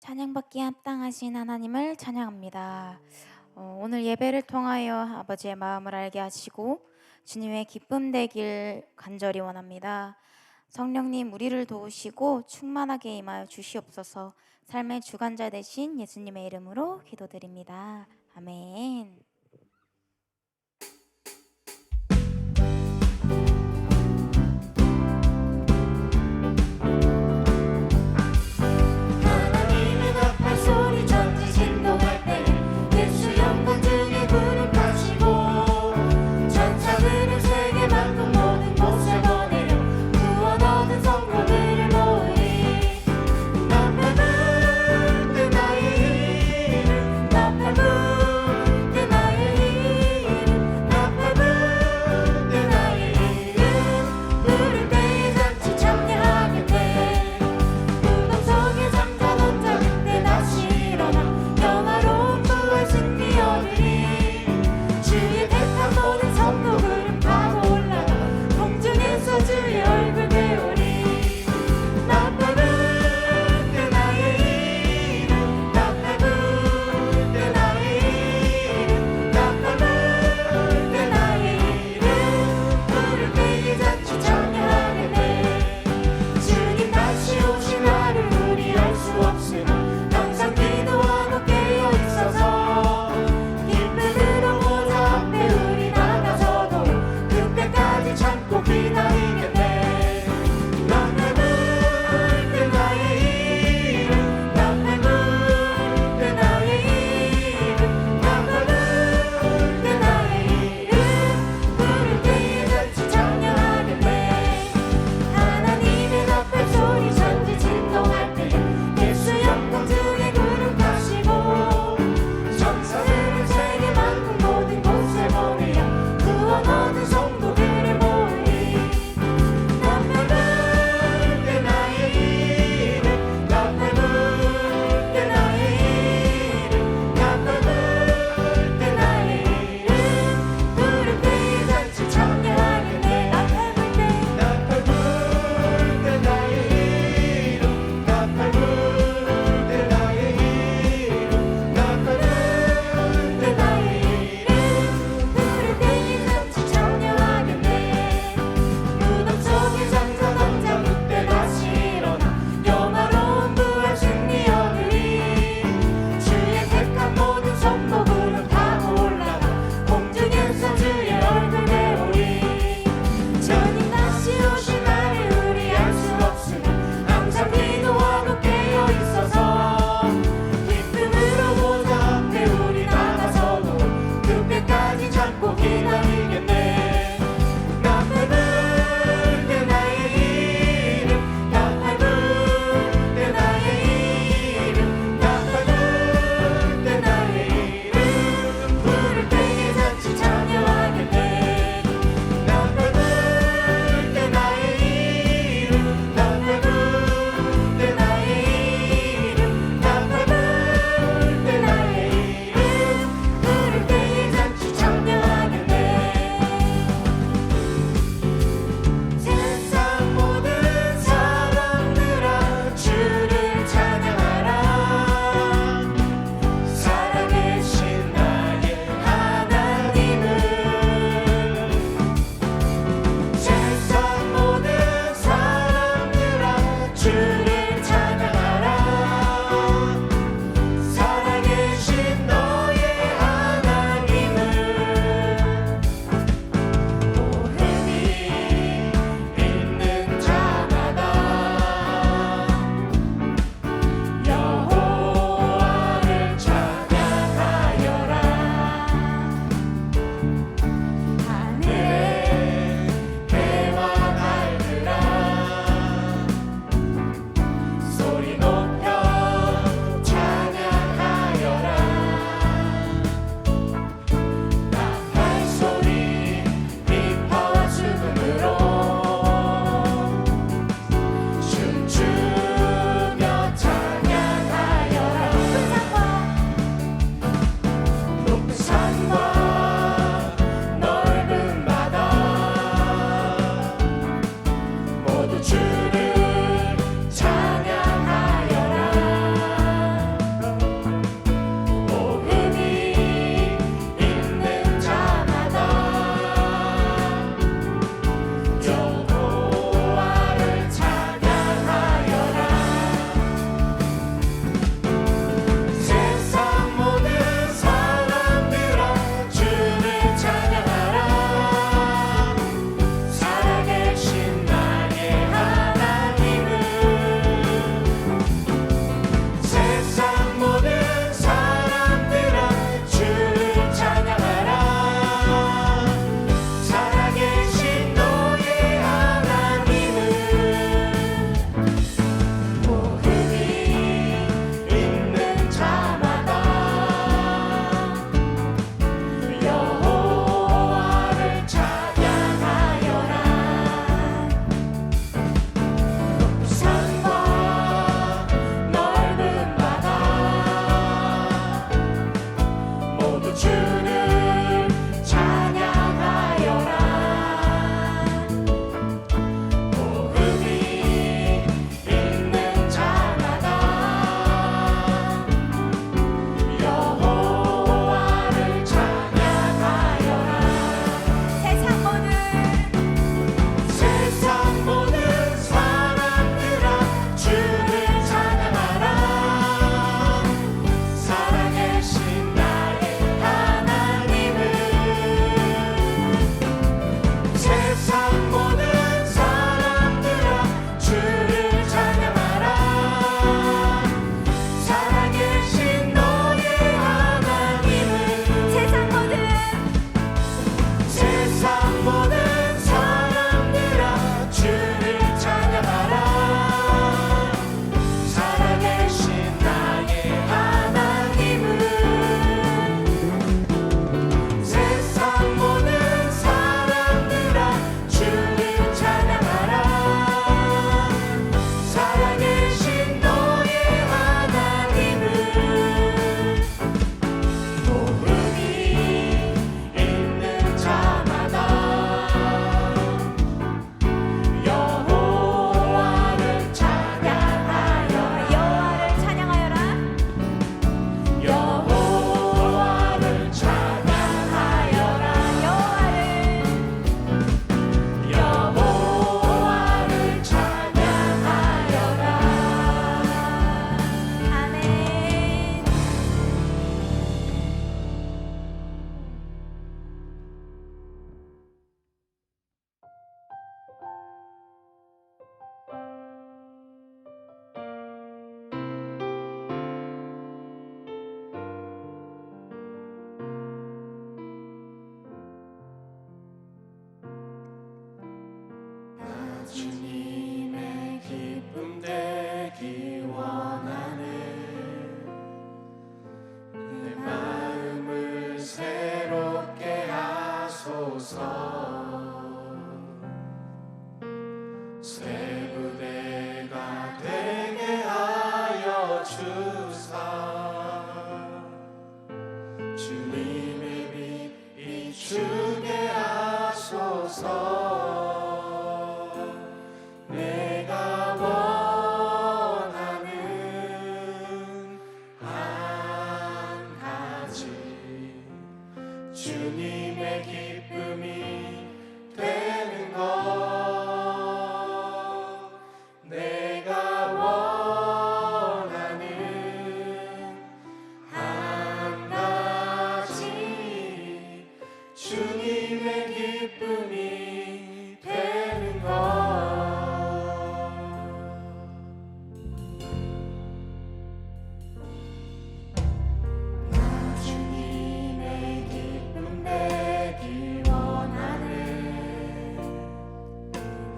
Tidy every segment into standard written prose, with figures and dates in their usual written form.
찬양받기에 합당하신 하나님을 찬양합니다. 오늘 예배를 통하여 아버지의 마음을 알게 하시고 주님의 기쁨 되길 간절히 원합니다. 성령님 우리를 도우시고 충만하게 임하여 주시옵소서. 삶의 주관자 되신 예수님의 이름으로 기도드립니다. 아멘. 주님의 기쁨 되기 원하네. 내 마음을 새롭게 하소서. 새 부대가 되게 하여 주사. 주님의 빛 비추게 하소서. 내가 원하는 한 가지, 주님의 기쁨이 되는 것. 내가 원하는 한 가지, 주님의 기쁨이 되는 것. 주님의 기쁨 되기 원하네.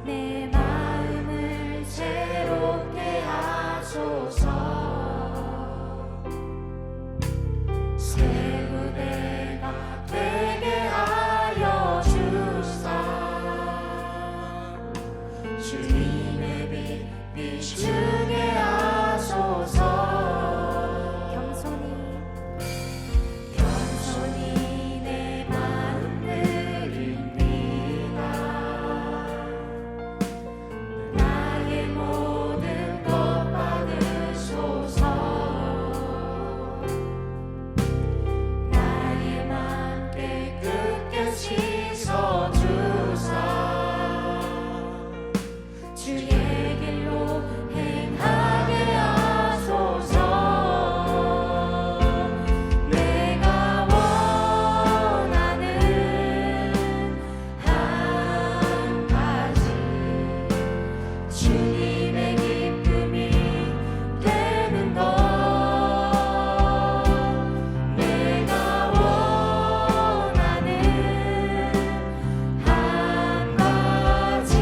내 마음을 새롭게 하소서. 새 부대가 되게 하여 주사. 주님의 빛 비추게 하소서. 겸손히 내 마음 드립니다. 나의 모든 것 받으소서. 나의 맘 깨끗게 씻어주사. 주의 길로 행하게 하소서. 내가 원하는 한 가지, 주님의 기쁨이 되는 것. 내가 원하는 한 가지,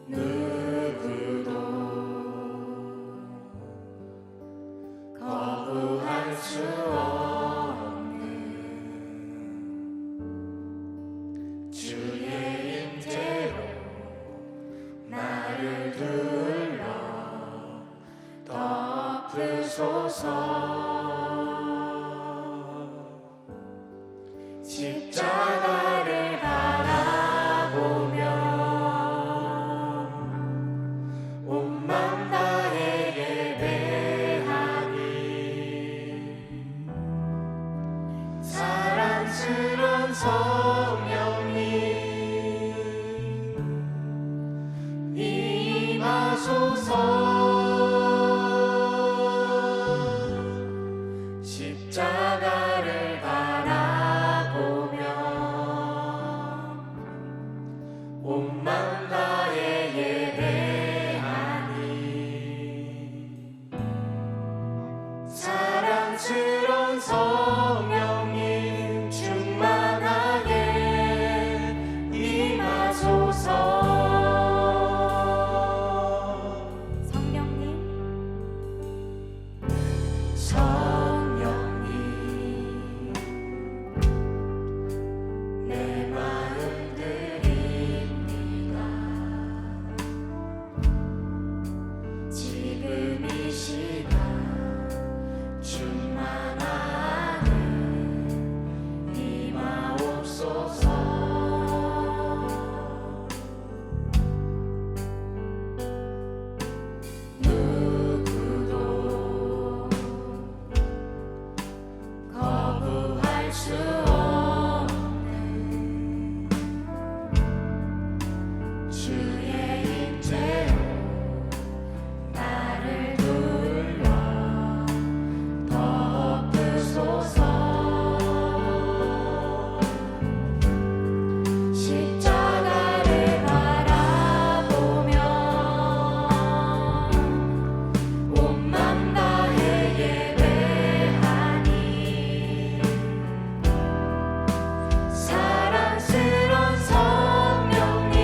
누구도 거부할 수 없는 주의 임재로 나를 둘러 덮으소서. 십자가를 바라보며 온 맘 다해 예배하니 사랑스런 성령님 임하소서. 십자가를 바라보며 온 맘 다해 예배하니 사랑스런 성령님 충만하게 임하소서. 성령님 내 마음 드립니다. 지금 이 시간 충만하게 임하옵소서. 누구도 거부할 수 없는 주의 임재로 나를 둘러 덮으소서. 십자가를 바라보며 온 맘 다해 예배하니 사랑스런 성령님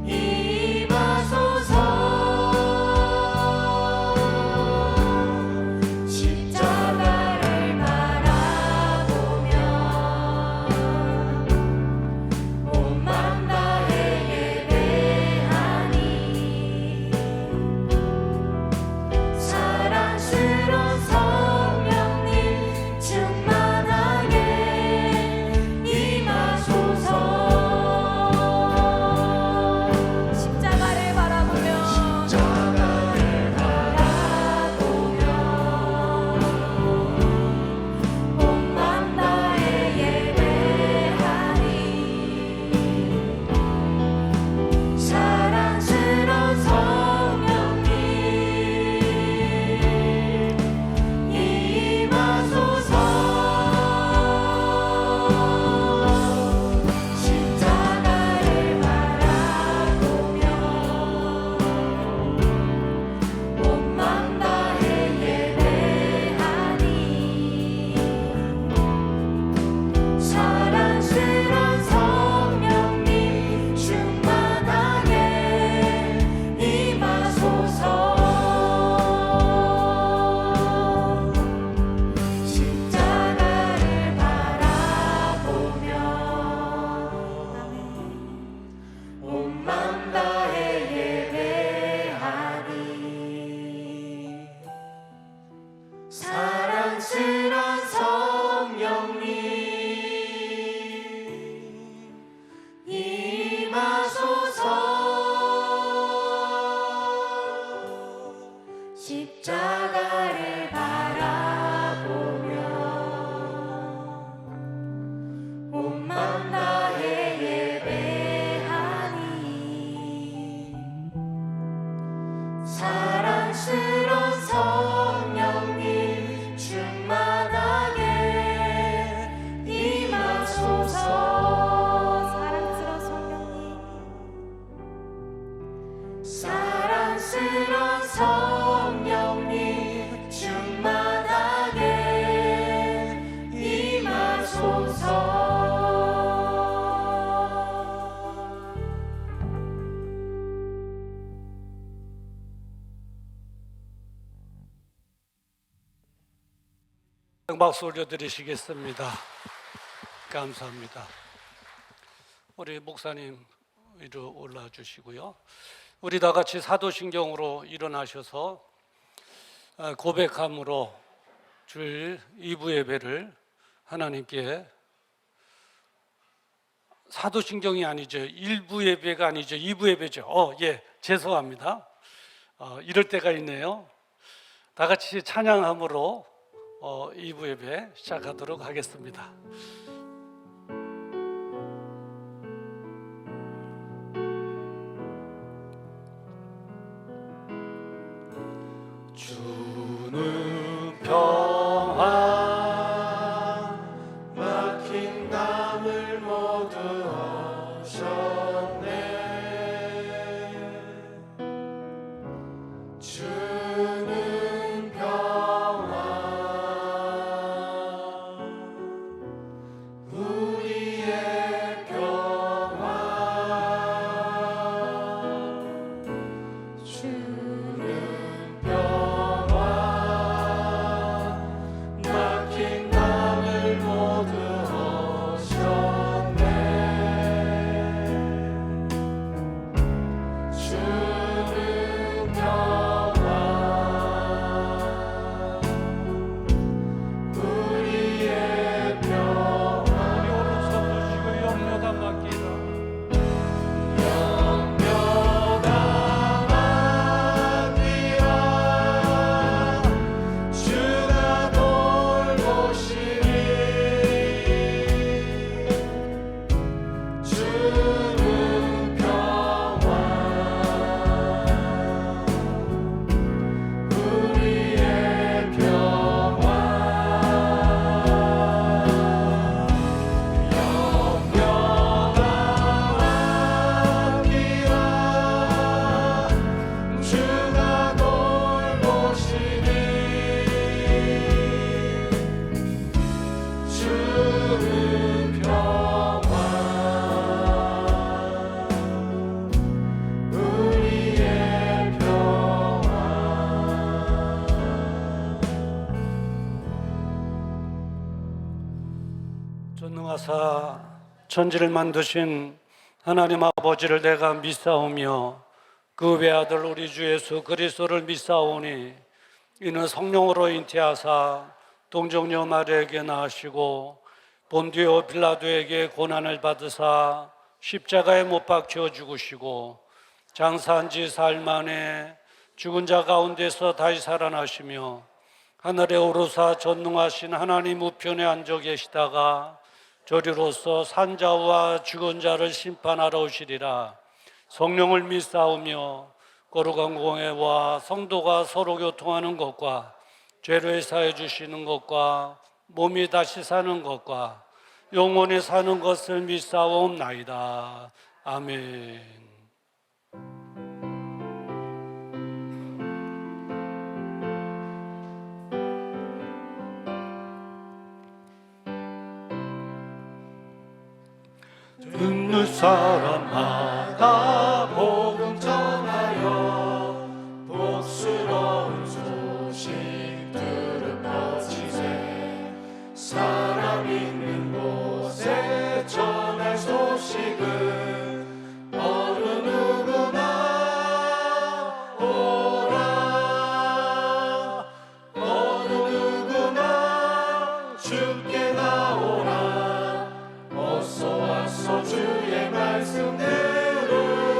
임하소서. 십자가를 바라보며 온 맘 다해 예배하니 사랑스런 성령님 충만하게 임하소서. 십자가를 바라보며 온 맘 다해 예배하니 사랑스런 성령님 임하소서. 십자가를 바라보며 온 맘 다해 예배하니 사랑스런 성령님 충만하게 임하소서. 십자가를 바라보며 온 맘 다해 예배하니 사랑스런 성령님 임하소서. 십자가를 바라보며 온 맘 다해 예배하니 사랑스런 성령님 충만 박수 올려드리시겠습니다. 감사합니다. 우리 목사님 위로 올라주시고요. 우리 다 같이 사도신경으로 일어나셔서 고백함으로 줄 2부 예배를 하나님께, 사도신경이 아니죠. 1부 예배가 아니죠. 2부 예배죠. 예, 죄송합니다. 이럴 때가 있네요. 다 같이 찬양함으로 2부 예배 시작하도록 하겠습니다. 주는 평화 막힌 담을 모두 하셨네. 주는 평화 우리의 평화 주는 평화 막힌 담을 모두 하셨네. 주는 평화 우리의 평화 우리 오른손 드시고 영려다 맡기라. 영려다 맡기라. 주가 돌보시니 주는 평화 우리의 평화 영려다 맡기라. 주가 돌보시니 주는 평화 우리의 평화 전능하사 천지를 만드신 하나님 아버지를 내가 믿사오며 그 외아들 우리 주 예수 그리스도를 믿사오니 이는 성령으로 잉태하사 동정녀 마리아에게 낳으시고 본디오 빌라도에게 고난을 받으사 십자가에 못 박혀 죽으시고 장사한 지 사흘 만에 죽은 자 가운데서 다시 살아나시며 하늘에 오르사 전능하신 하나님 우편에 앉아 계시다가 저리로서 산자와 죽은 자를 심판하러 오시리라. 성령을 믿사오며 거룩한 공회와 성도가 서로 교통하는 것과 죄를 사해 주시는 것과 몸이 다시 사는 것과 영원히 사는 것을 믿사옵나이다. 아멘. 듣는 사람마다 복음 전하여 복스러운 소식 들을 퍼지세. 사람 있는 곳에 전할 소식은 어느 누구나 오라. 어느 누구나 주께 나오라. 어서 와서 주의 말씀 들으라.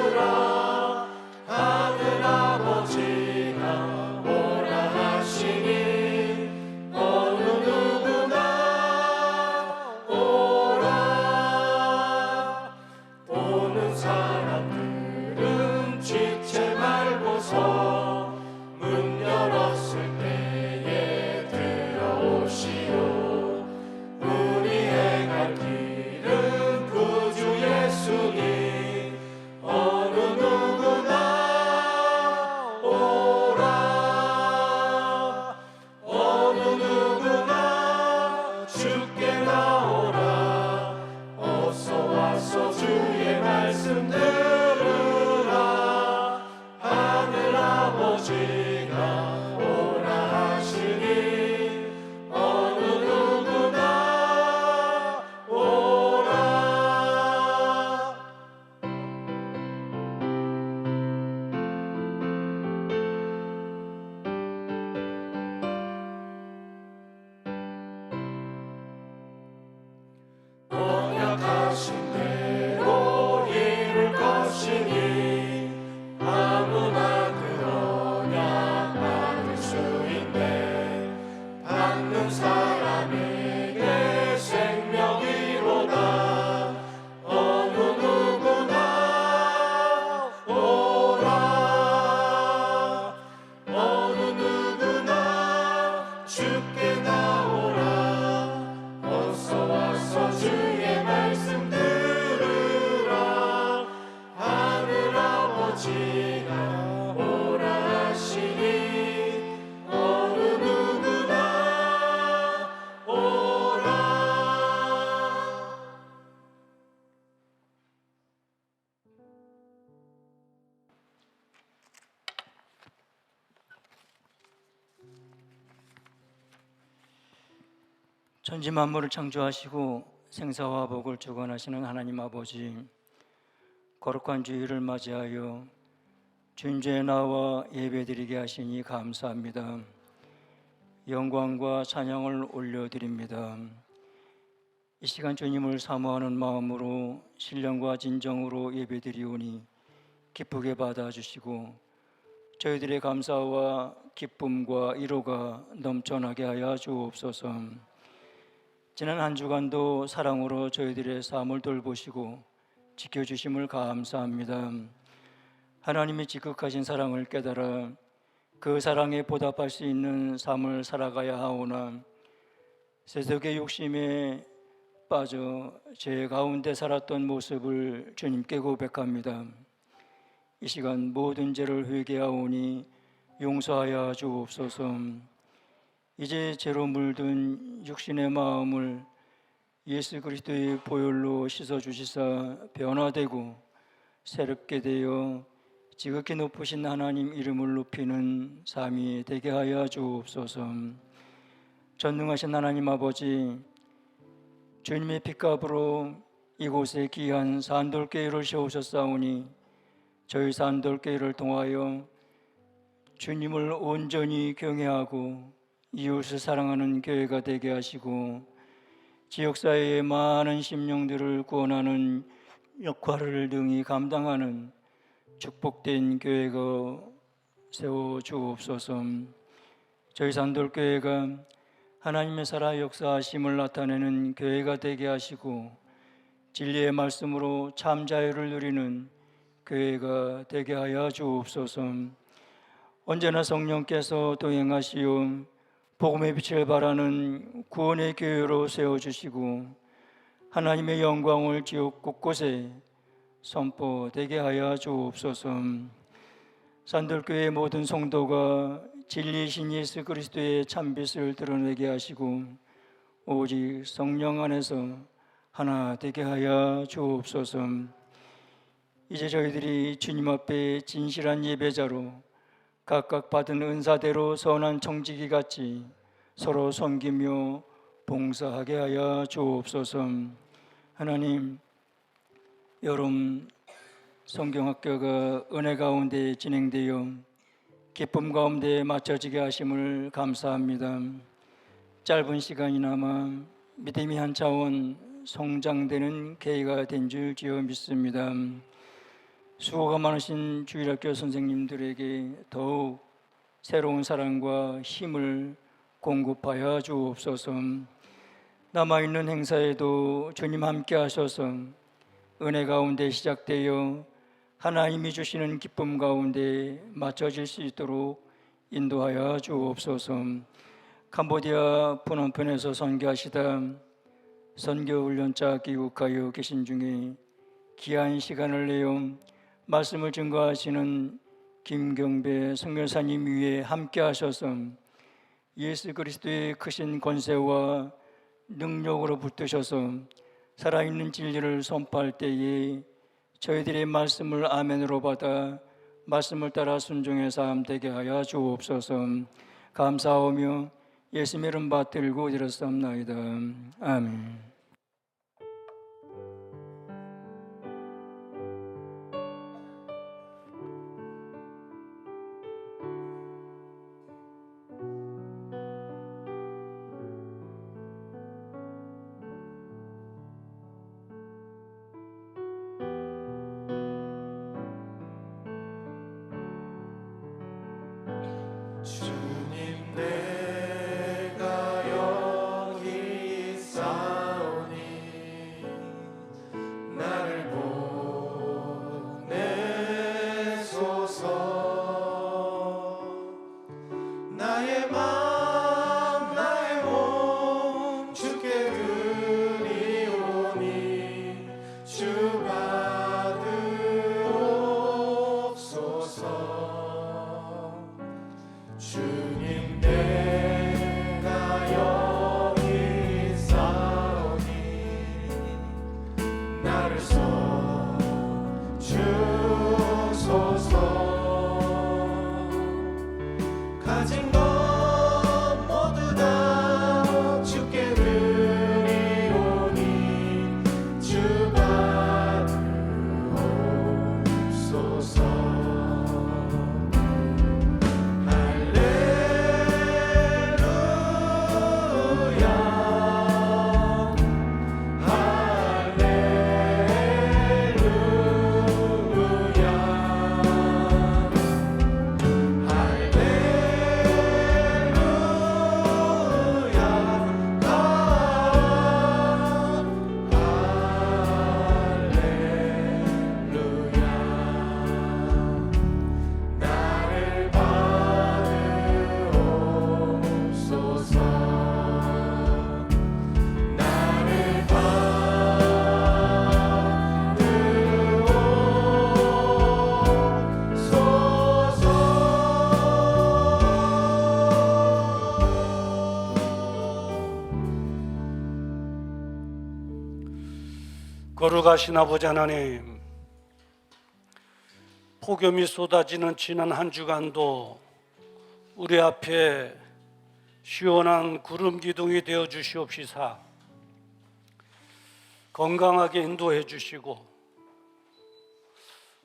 모든 사람에게 생명이로다. 어느 누구나 오라. 어느 누구나 주께 나오라. 어서 와서 주의 말씀 들으라. 하늘 아버지가 오라 하시니 어느 누구나 오라. 천지 만물을 창조하시고 생사와 복을 주관하시는 하나님 아버지, 거룩한 주일을 맞이하여 주님께 나와 예배드리게 하시니 감사합니다. 영광과 찬양을 올려드립니다. 이 시간 주님을 사모하는 마음으로 신령과 진정으로 예배드리오니 기쁘게 받아주시고 저희들의 감사와 기쁨과 위로가 넘쳐나게 하여 주옵소서. 지난 한 주간도 사랑으로 저희들의 삶을 돌보시고 지켜주심을 감사합니다. 하나님의 지극하신 사랑을 깨달아 그 사랑에 보답할 수 있는 삶을 살아가야 하오나 세속의 욕심에 빠져 죄 가운데 살았던 모습을 주님께 고백합니다. 이 시간 모든 죄를 회개하오니 용서하여 주옵소서. 이제 죄로 물든 육신의 마음을 예수 그리스도의 보혈로 씻어주시사 변화되고 새롭게 되어 지극히 높으신 하나님 이름을 높이는 삶이 되게 하여 주옵소서. 전능하신 하나님 아버지, 주님의 핏값으로 이곳에 귀한 산돌교회를 세우셨사오니 저희 산돌교회를 통하여 주님을 온전히 경외하고 이웃을 사랑하는 교회가 되게 하시고 지역사회의 많은 심령들을 구원하는 역할을 능히 감당하는 축복된 교회가 세워주옵소서. 저희 산돌교회가 하나님의 살아 역사하심을 나타내는 교회가 되게 하시고 진리의 말씀으로 참 자유를 누리는 교회가 되게 하여 주옵소서. 언제나 성령께서 동행하시오 복음의 빛을 발하는 구원의 교회로 세워주시고 하나님의 영광을 지옥 곳곳에 선포되게 하여 주옵소서. 산돌교회 모든 성도가 진리이신 예수 그리스도의 참빛을 드러내게 하시고 오직 성령 안에서 하나 되게 하여 주옵소서. 이제 저희들이 주님 앞에 진실한 예배자로 각각 받은 은사대로 선한 청지기 같이 서로 섬기며 봉사하게 하여 주옵소서. 하나님, 여름 성경학교가 은혜 가운데 진행되어 기쁨 가운데 맞춰지게 하심을 감사합니다. 짧은 시간이나마 믿음이 한 차원 성장되는 계기가 된 줄 지어 믿습니다. 수고가 많으신 주일학교 선생님들에게 더욱 새로운 사랑과 힘을 공급하여 주옵소서. 남아있는 행사에도 주님 함께 하셔서 은혜 가운데 시작되어 하나님이 주시는 기쁨 가운데 맞춰질 수 있도록 인도하여 주옵소서. 캄보디아 푸놈펜에서 선교하시다 선교훈련자 귀국하여 계신 중에 귀한 시간을 내어 말씀을 증거하시는 김경배 선교사님 위에 함께 하셔서 예수 그리스도의 크신 권세와 능력으로 붙드셔서 살아있는 진리를 선포할 때에 저희들의 말씀을 아멘으로 받아 말씀을 따라 순종의 삶 되게 하여 주옵소서. 감사하며 예수님 이름 받들고 드렸사옵나이다. 아멘. 주님 내가 거룩하신 아버지 하나님, 폭염이 쏟아지는 지난 한 주간도 우리 앞에 시원한 구름 기둥이 되어 주시옵시사 건강하게 인도해 주시고,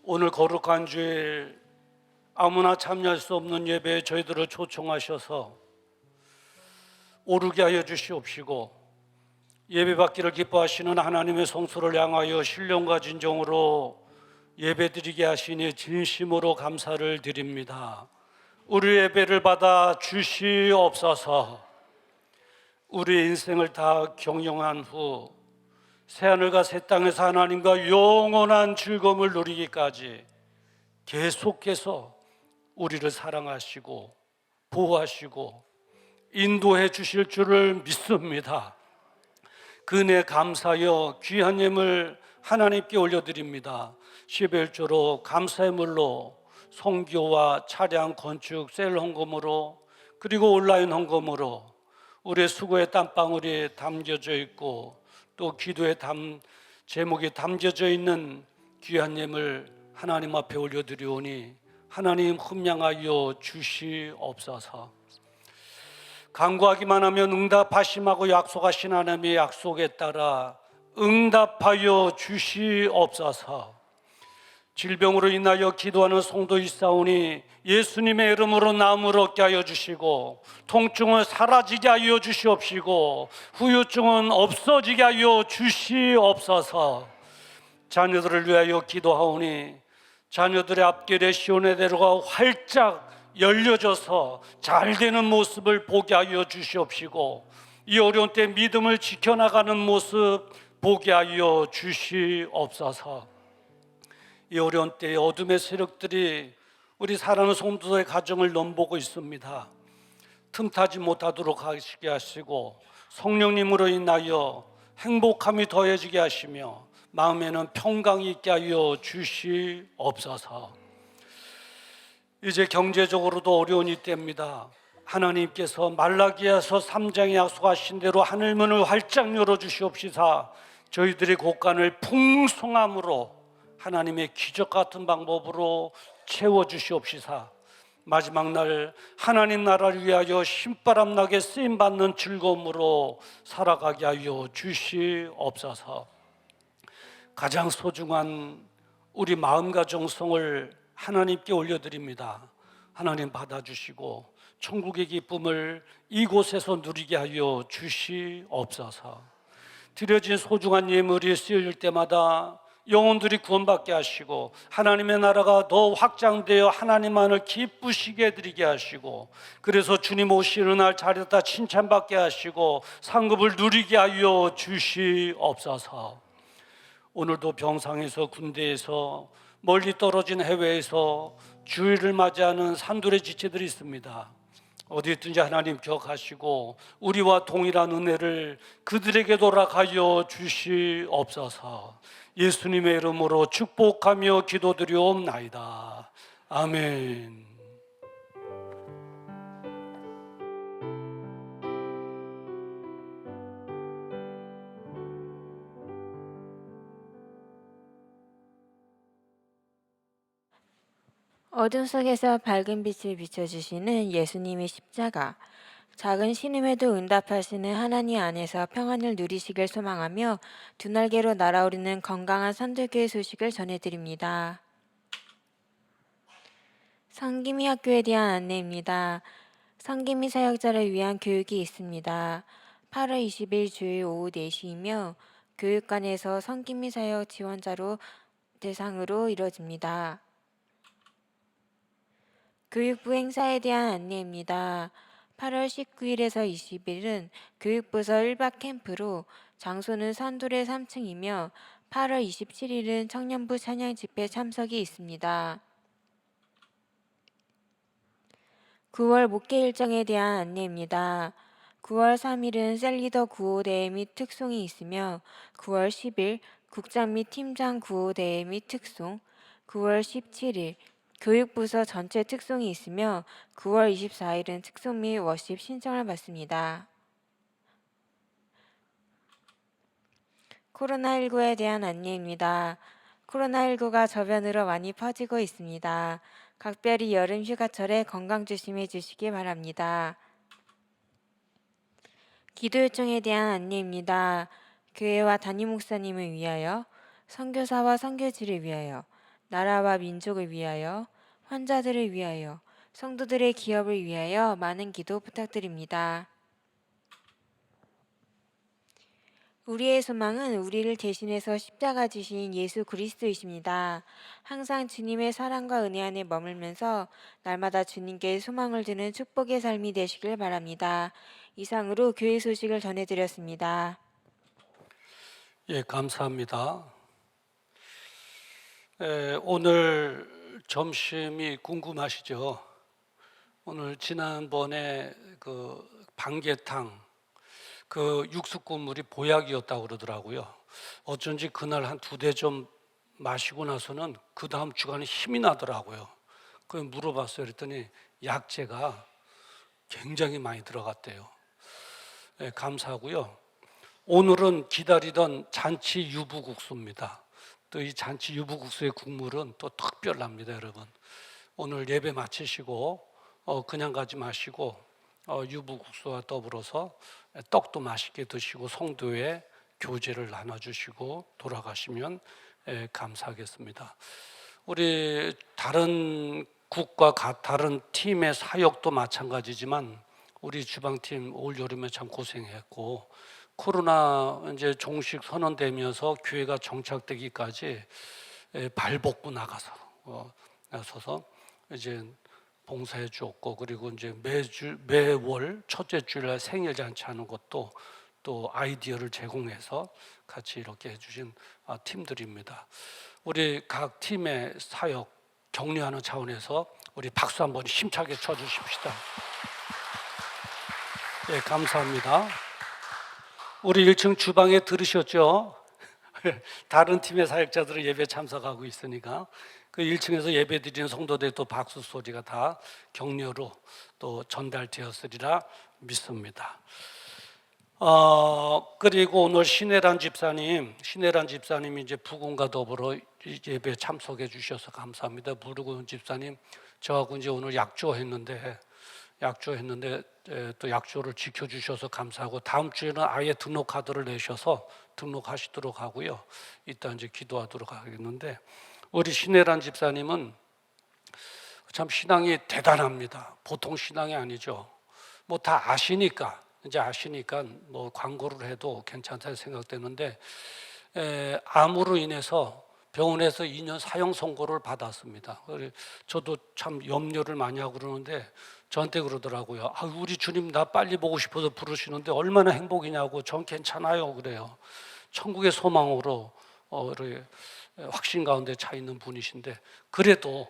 오늘 거룩한 주일 아무나 참여할 수 없는 예배에 저희들을 초청하셔서 오르게 하여 주시옵시고, 예배받기를 기뻐하시는 하나님의 성소를 향하여 신령과 진정으로 예배드리게 하시니 진심으로 감사를 드립니다. 우리 예배를 받아 주시옵소서. 우리 인생을 다 경영한 후 새하늘과 새 땅에서 하나님과 영원한 즐거움을 누리기까지 계속해서 우리를 사랑하시고 보호하시고 인도해 주실 줄을 믿습니다. 그 은혜 감사하여 귀한 예물 하나님께 올려드립니다. 11조로 감사의 물로 성교와 차량 건축 셀 헌금으로, 그리고 온라인 헌금으로 우리의 수고의 땀방울이 담겨져 있고 또 기도의 제목이 담겨져 있는 귀한 예물 하나님 앞에 올려드리오니 하나님 흠양하여 주시옵소서. 간구하기만 하면 응답하심하고 약속하신 하나님의 약속에 따라 응답하여 주시옵소서. 질병으로 인하여 기도하는 성도 있사오니 예수님의 이름으로 나음을 얻게 하여 주시고, 통증은 사라지게 하여 주시옵시고, 후유증은 없어지게 하여 주시옵소서. 자녀들을 위하여 기도하오니 자녀들의 앞길에 시온의 대로가 활짝 열려져서 잘 되는 모습을 보게 하여 주시옵시고, 이 어려운 때 믿음을 지켜나가는 모습 보게 하여 주시옵소서. 이 어려운 때에 어둠의 세력들이 우리 사랑하는 성도의 가정을 넘보고 있습니다. 틈타지 못하도록 하시게 하시고, 성령님으로 인하여 행복함이 더해지게 하시며 마음에는 평강이 있게 하여 주시옵소서. 이제 경제적으로도 어려운 이때입니다. 하나님께서 말라기야서 3장에 약속하신 대로 하늘문을 활짝 열어주시옵시사 저희들의 곳간을 풍성함으로 하나님의 기적 같은 방법으로 채워주시옵시사 마지막 날 하나님 나라를 위하여 신바람 나게 쓰임받는 즐거움으로 살아가게 하여 주시옵소서. 가장 소중한 우리 마음과 정성을 하나님께 올려드립니다. 하나님 받아주시고 천국의 기쁨을 이곳에서 누리게 하여 주시옵소서. 드려진 소중한 예물이 쓰여질 때마다 영혼들이 구원받게 하시고 하나님의 나라가 더 확장되어 하나님만을 기쁘시게 해드리게 하시고, 그래서 주님 오시는 날 자리에다 칭찬받게 하시고 상급을 누리게 하여 주시옵소서. 오늘도 병상에서, 군대에서, 멀리 떨어진 해외에서 주일을 맞이하는 산돌의 지체들이 있습니다. 어디 있든지 하나님 기억하시고 우리와 동일한 은혜를 그들에게도 허락하여 주시옵소서. 예수님의 이름으로 축복하며 기도드리옵나이다. 아멘. 어둠 속에서 밝은 빛을 비춰주시는 예수님의 십자가, 작은 신음에도 응답하시는 하나님 안에서 평안을 누리시길 소망하며 두 날개로 날아오르는 건강한 선들교회 소식을 전해드립니다. 성김이 학교에 대한 안내입니다. 성김이 사역자를 위한 교육이 있습니다. 8월 20일 주일 오후 4시이며 교육관에서 성김이 사역 지원자로 대상으로 이루어집니다. 교육부 행사에 대한 안내입니다. 8월 19일에서 20일은 교육부서 1박 캠프로 장소는 산돌의 3층이며 8월 27일은 청년부 찬양 집회 참석이 있습니다. 9월 목회 일정에 대한 안내입니다. 9월 3일은 셀리더 구호대회 및 특송이 있으며 9월 10일 국장 및 팀장 구호대회 및 특송, 9월 17일 교육부서 전체 특송이 있으며 9월 24일은 특송 및 워십 신청을 받습니다. 코로나19에 대한 안내입니다. 코로나19가 저변으로 많이 퍼지고 있습니다. 각별히 여름 휴가철에 건강 조심해 주시기 바랍니다. 기도 요청에 대한 안내입니다. 교회와 담임 목사님을 위하여, 선교사와 선교지를 위하여, 나라와 민족을 위하여, 환자들을 위하여, 성도들의 기업을 위하여 많은 기도 부탁드립니다. 우리의 소망은 우리를 대신해서 십자가 지신 예수 그리스도이십니다. 항상 주님의 사랑과 은혜 안에 머물면서 날마다 주님께 소망을 두는 축복의 삶이 되시길 바랍니다. 이상으로 교회 소식을 전해드렸습니다. 예, 감사합니다. 오늘 점심이 궁금하시죠? 오늘 지난번에 그 방개탕 그 육수 국물이 보약이었다고 그러더라고요. 어쩐지 그날 한 2대 좀 마시고 나서는 그 다음 주간에 힘이 나더라고요. 그 물어봤어요. 그랬더니 약재가 굉장히 많이 들어갔대요. 네, 감사하고요. 오늘은 기다리던 잔치 유부국수입니다. 또 이 잔치 유부국수의 국물은 또 특별합니다, 여러분. 오늘 예배 마치시고 그냥 가지 마시고 유부국수와 더불어서 떡도 맛있게 드시고 성도의 교제를 나눠주시고 돌아가시면 감사하겠습니다. 우리 다른 국과 다른 팀의 사역도 마찬가지지만 우리 주방팀 올 여름에 참 고생했고 코로나 이제 종식 선언되면서 교회가 정착되기까지 발벗고 나서서 이제 봉사해 주었고 그리고 이제 매월 첫째 주일날 생일 잔치 하는 것도 또 아이디어를 제공해서 같이 이렇게 해주신 팀들입니다. 우리 각 팀의 사역 격려하는 차원에서 우리 박수 한번 힘차게 쳐주십시다. 예, 감사합니다. 우리 1층 주방에 들으셨죠? 다른 팀의 사역자들은 예배 참석하고 있으니까 그 1층에서 예배 드리는 성도들의 또 박수 소리가 다 격려로 또 전달되었으리라 믿습니다. 그리고 오늘 신혜란 집사님이 이제 부군과 더불어 예배 참석해 주셔서 감사합니다. 부군 집사님, 저하고 이제 오늘 약조했는데 또 약조를 지켜주셔서 감사하고 다음 주에는 아예 등록 카드를 내셔서 등록하시도록 하고요. 이따 이제 기도하도록 하겠는데 우리 신혜란 집사님은 참 신앙이 대단합니다. 보통 신앙이 아니죠. 뭐 다 아시니까 뭐 광고를 해도 괜찮다 생각되는데 암으로 인해서 병원에서 2년 사형 선고를 받았습니다. 저도 참 염려를 많이 하고 그러는데 저한테 그러더라고요. 우리 주님 나 빨리 보고 싶어서 부르시는데 얼마나 행복이냐고. 전 괜찮아요 그래요. 천국의 소망으로 확신 가운데 차 있는 분이신데 그래도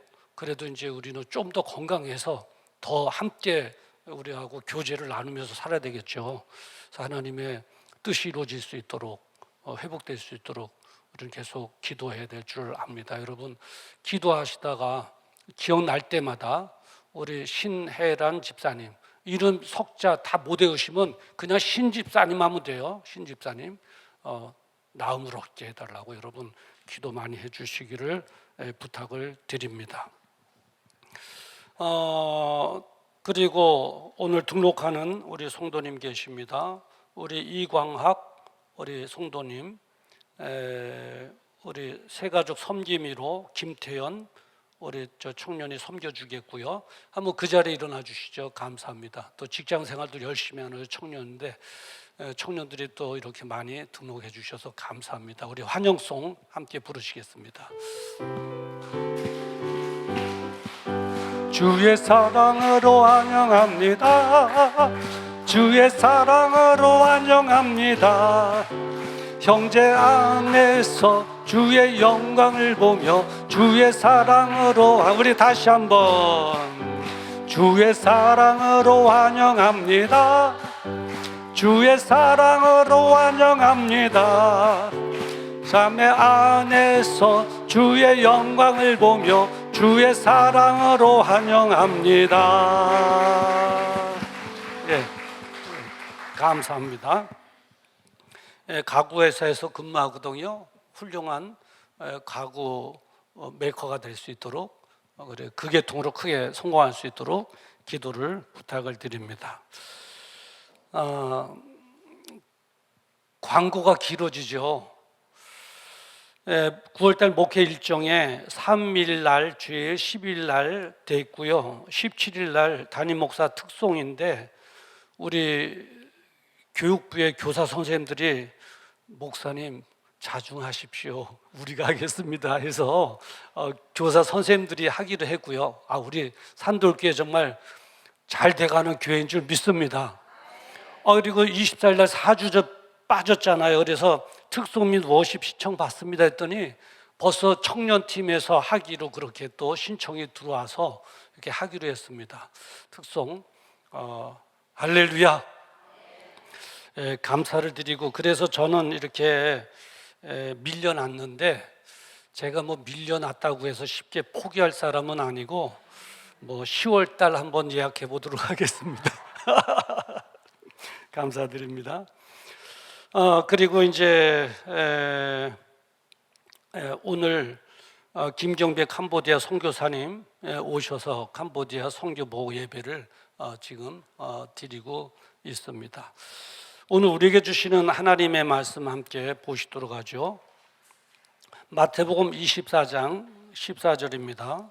이제 우리는 좀 더 건강해서 더 함께 우리하고 교제를 나누면서 살아야 되겠죠. 그래서 하나님의 뜻이 이루어질 수 있도록 회복될 수 있도록 우리는 계속 기도해야 될 줄 압니다. 여러분 기도하시다가 기억날 때마다 우리 신혜란 집사님 이름 석자 다 못 외우시면 그냥 신 집사님 하면 돼요. 신 집사님 나음을 얻게 해달라고 여러분 기도 많이 해주시기를 부탁을 드립니다. 그리고 오늘 등록하는 우리 성도님 계십니다. 우리 이광학 우리 성도님, 우리 새가족 섬김이로 김태연 우리 저 청년이 섬겨주겠고요. 한번 그 자리에 일어나 주시죠. 감사합니다. 또 직장 생활도 열심히 하는 청년인데 청년들이 또 이렇게 많이 등록해 주셔서 감사합니다. 우리 환영송 함께 부르시겠습니다. 주의 사랑으로 환영합니다. 주의 사랑으로 환영합니다. 형제 안에서 주의 영광을 보며 주의 사랑으로 우리 다시 한번 주의 사랑으로 환영합니다. 주의 사랑으로 환영합니다. 자매 안에서 주의 영광을 보며 주의 사랑으로 환영합니다. 예, 감사합니다. 가구 회사에서 근무하거든요. 훌륭한 가구 메이커가 될 수 있도록 그래 그 계통으로 크게 성공할 수 있도록 기도를 부탁을 드립니다. 광고가 길어지죠. 9월달 목회 일정에 3일 날 주일 10일 날 돼 있고요. 17일 날 담임 목사 특송인데 우리 교육부의 교사 선생님들이 목사님 자중하십시오. 우리가 하겠습니다. 해서 교사 선생님들이 하기로 했고요. 우리 산돌교회 정말 잘 돼가는 교회인 줄 믿습니다. 그리고 24일 날 4주저 빠졌잖아요. 그래서 특송 및 워십 시청 받습니다 했더니 벌써 청년팀에서 하기로 그렇게 또 신청이 들어와서 이렇게 하기로 했습니다. 특송 할렐루야. 감사를 드리고 그래서 저는 이렇게 밀려났는데 제가 뭐 밀려났다고 해서 쉽게 포기할 사람은 아니고 뭐 10월 달 한번 예약해 보도록 하겠습니다. 감사드립니다. 그리고 이제 오늘 김경배 캄보디아 선교사님 오셔서 캄보디아 선교 보호 예배를 지금 드리고 있습니다. 오늘 우리에게 주시는 하나님의 말씀 함께 보시도록 하죠. 마태복음 24장 14절입니다.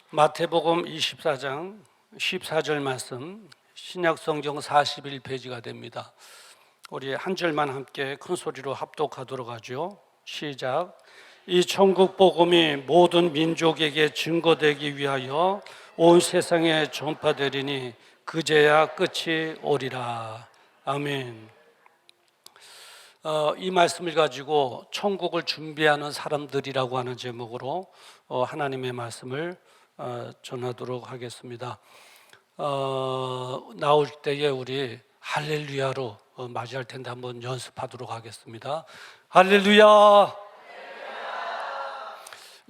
마태복음 24장 14절 말씀 신약성경 41페이지가 됩니다. 우리 한 절만 함께 큰 소리로 합독하도록 하죠. 시작. 이 천국 복음이 모든 민족에게 증거되기 위하여 온 세상에 전파되리니 그제야 끝이 오리라. 아멘. 이 말씀을 가지고 천국을 준비하는 사람들이라고 하는 제목으로 하나님의 말씀을 전하도록 하겠습니다. 나올 때에 우리 할렐루야로 맞이할 텐데 한번 연습하도록 하겠습니다. 할렐루야.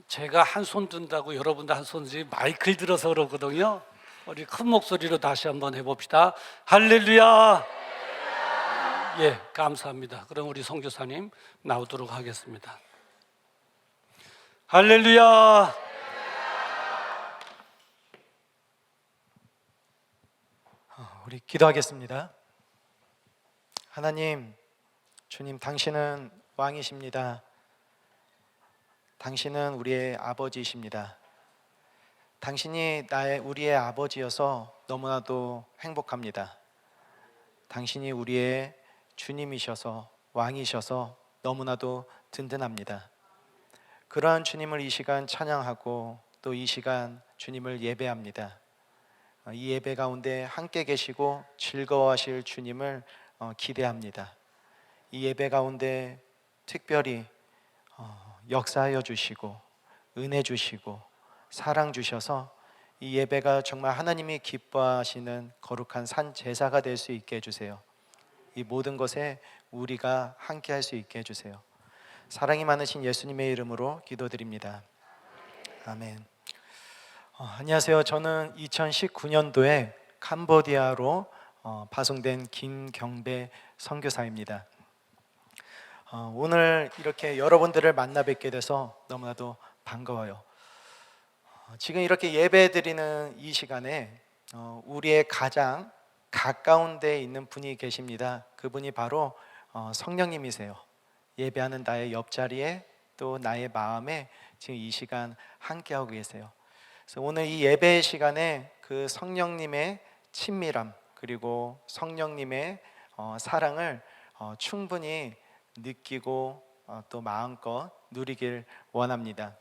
제가 한 손 든다고 여러분도 한 손 들이 마이크를 들어서 그러거든요. 우리 큰 목소리로 다시 한번 해봅시다. 할렐루야. 예, 감사합니다. 그럼 우리 선교사님 나오도록 하겠습니다. 할렐루야. 우리 기도하겠습니다. 하나님, 주님, 당신은 왕이십니다. 당신은 우리의 아버지이십니다. 당신이 우리의 아버지여서 너무나도 행복합니다. 당신이 우리의 주님이셔서 왕이셔서 너무나도 든든합니다. 그러한 주님을 이 시간 찬양하고 또 이 시간 주님을 예배합니다. 이 예배 가운데 함께 계시고 즐거워하실 주님을 기대합니다. 이 예배 가운데 특별히 역사하여 주시고 은혜 주시고 사랑 주셔서 이 예배가 정말 하나님이 기뻐하시는 거룩한 산 제사가 될 수 있게 해주세요. 이 모든 것에 우리가 함께 할 수 있게 해주세요. 사랑이 많으신 예수님의 이름으로 기도드립니다. 아멘. 안녕하세요. 저는 2019년도에 캄보디아로 파송된 김경배 선교사입니다. 오늘 이렇게 여러분들을 만나 뵙게 돼서 너무나도 반가워요. 지금 이렇게 예배 드리는 이 시간에 우리의 가장 가까운 데에 있는 분이 계십니다. 그분이 바로 성령님이세요. 예배하는 나의 옆자리에 또 나의 마음에 지금 이 시간 함께하고 계세요. 그래서 오늘 이 예배 시간에 그 성령님의 친밀함 그리고 성령님의 사랑을 충분히 느끼고 또 마음껏 누리길 원합니다.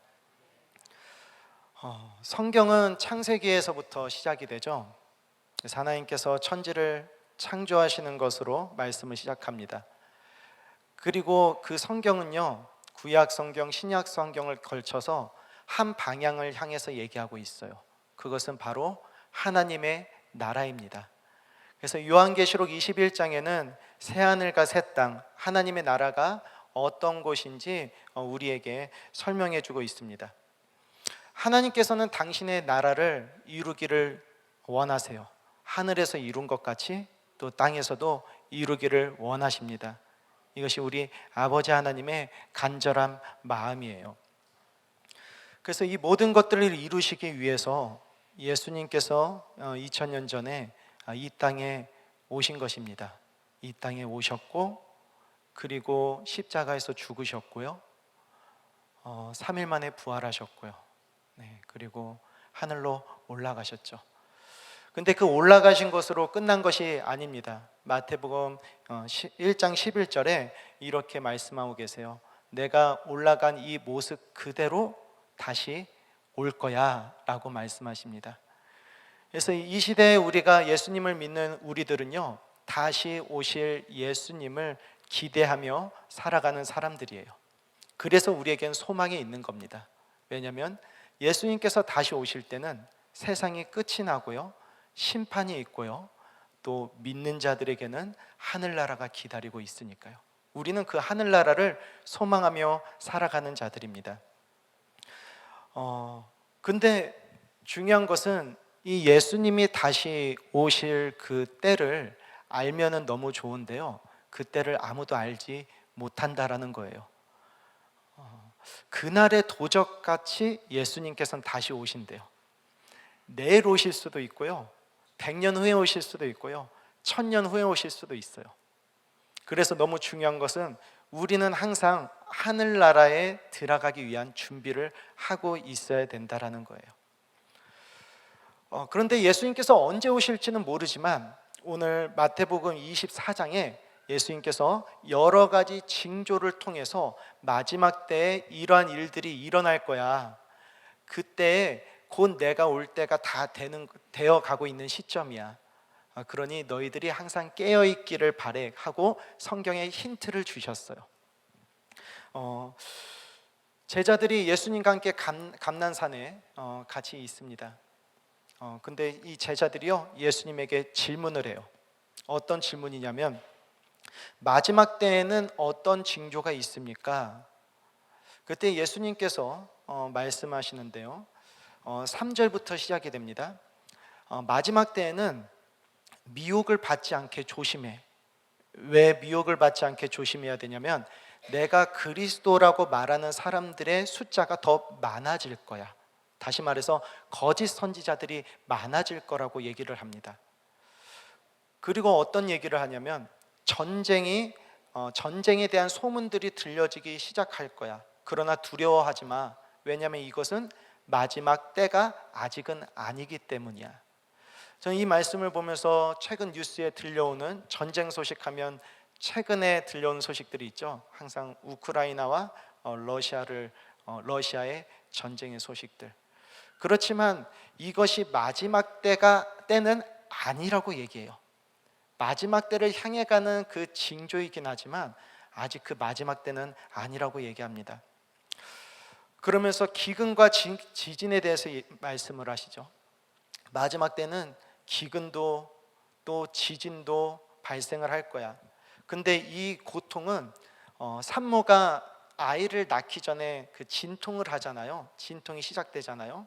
성경은 창세기에서부터 시작이 되죠. 하나님께서 천지를 창조하시는 것으로 말씀을 시작합니다. 그리고 그 성경은요, 구약 성경, 신약 성경을 걸쳐서 한 방향을 향해서 얘기하고 있어요. 그것은 바로 하나님의 나라입니다. 그래서 요한계시록 21장에는 새하늘과 새 땅, 하나님의 나라가 어떤 곳인지 우리에게 설명해 주고 있습니다. 하나님께서는 당신의 나라를 이루기를 원하세요. 하늘에서 이룬 것 같이 또 땅에서도 이루기를 원하십니다. 이것이 우리 아버지 하나님의 간절한 마음이에요. 그래서 이 모든 것들을 이루시기 위해서 예수님께서 2000년 전에 이 땅에 오신 것입니다. 이 땅에 오셨고, 그리고 십자가에서 죽으셨고요, 3일 만에 부활하셨고요, 그리고 하늘로 올라가셨죠. 근데 그 올라가신 것으로 끝난 것이 아닙니다. 마태복음 1장 11절에 이렇게 말씀하고 계세요. 내가 올라간 이 모습 그대로 다시 올 거야 라고 말씀하십니다. 그래서 이 시대에 우리가 예수님을 믿는 우리들은요, 다시 오실 예수님을 기대하며 살아가는 사람들이에요. 그래서 우리에겐 소망이 있는 겁니다. 왜냐하면 예수님께서 다시 오실 때는 세상이 끝이 나고요, 심판이 있고요, 또 믿는 자들에게는 하늘나라가 기다리고 있으니까요. 우리는 그 하늘나라를 소망하며 살아가는 자들입니다. 근데 중요한 것은 이 예수님이 다시 오실 그 때를 알면은 너무 좋은데요, 그 때를 아무도 알지 못한다라는 거예요. 그날의 도적같이 예수님께서는 다시 오신대요. 내일 오실 수도 있고요, 100년 후에 오실 수도 있고요, 1000년 후에 오실 수도 있어요. 그래서 너무 중요한 것은 우리는 항상 하늘나라에 들어가기 위한 준비를 하고 있어야 된다라는 거예요. 그런데 예수님께서 언제 오실지는 모르지만 오늘 마태복음 24장에 예수님께서 여러 가지 징조를 통해서 마지막 때에 이러한 일들이 일어날 거야, 그때에 곧 내가 올 때가 다 되어 가고 있는 시점이야, 그러니 너희들이 항상 깨어있기를 바래 하고 성경에 힌트를 주셨어요. 제자들이 예수님과 함께 감난산에 같이 있습니다. 근데 이 제자들이요, 예수님에게 질문을 해요. 어떤 질문이냐면, 마지막 때에는 어떤 징조가 있습니까? 그때 예수님께서 말씀하시는데요, 3절부터 시작이 됩니다. 마지막 때에는 미혹을 받지 않게 조심해. 왜 미혹을 받지 않게 조심해야 되냐면, 내가 그리스도라고 말하는 사람들의 숫자가 더 많아질 거야. 다시 말해서 거짓 선지자들이 많아질 거라고 얘기를 합니다. 그리고 어떤 얘기를 하냐면, 전쟁에 대한 소문들이 들려지기 시작할 거야. 그러나 두려워하지 마. 왜냐하면 이것은 마지막 때가 아직은 아니기 때문이야. 저는 이 말씀을 보면서 최근 뉴스에 들려오는 전쟁 소식하면 최근에 들려온 소식들이 있죠. 항상 우크라이나와 러시아의 전쟁의 소식들. 그렇지만 이것이 마지막 때는 아니라고 얘기해요. 마지막 때를 향해 가는 그 징조이긴 하지만 아직 그 마지막 때는 아니라고 얘기합니다. 그러면서 기근과 지진에 대해서 말씀을 하시죠. 마지막 때는 기근도 또 지진도 발생을 할 거야. 근데 이 고통은 산모가 아이를 낳기 전에 그 진통을 하잖아요. 진통이 시작되잖아요.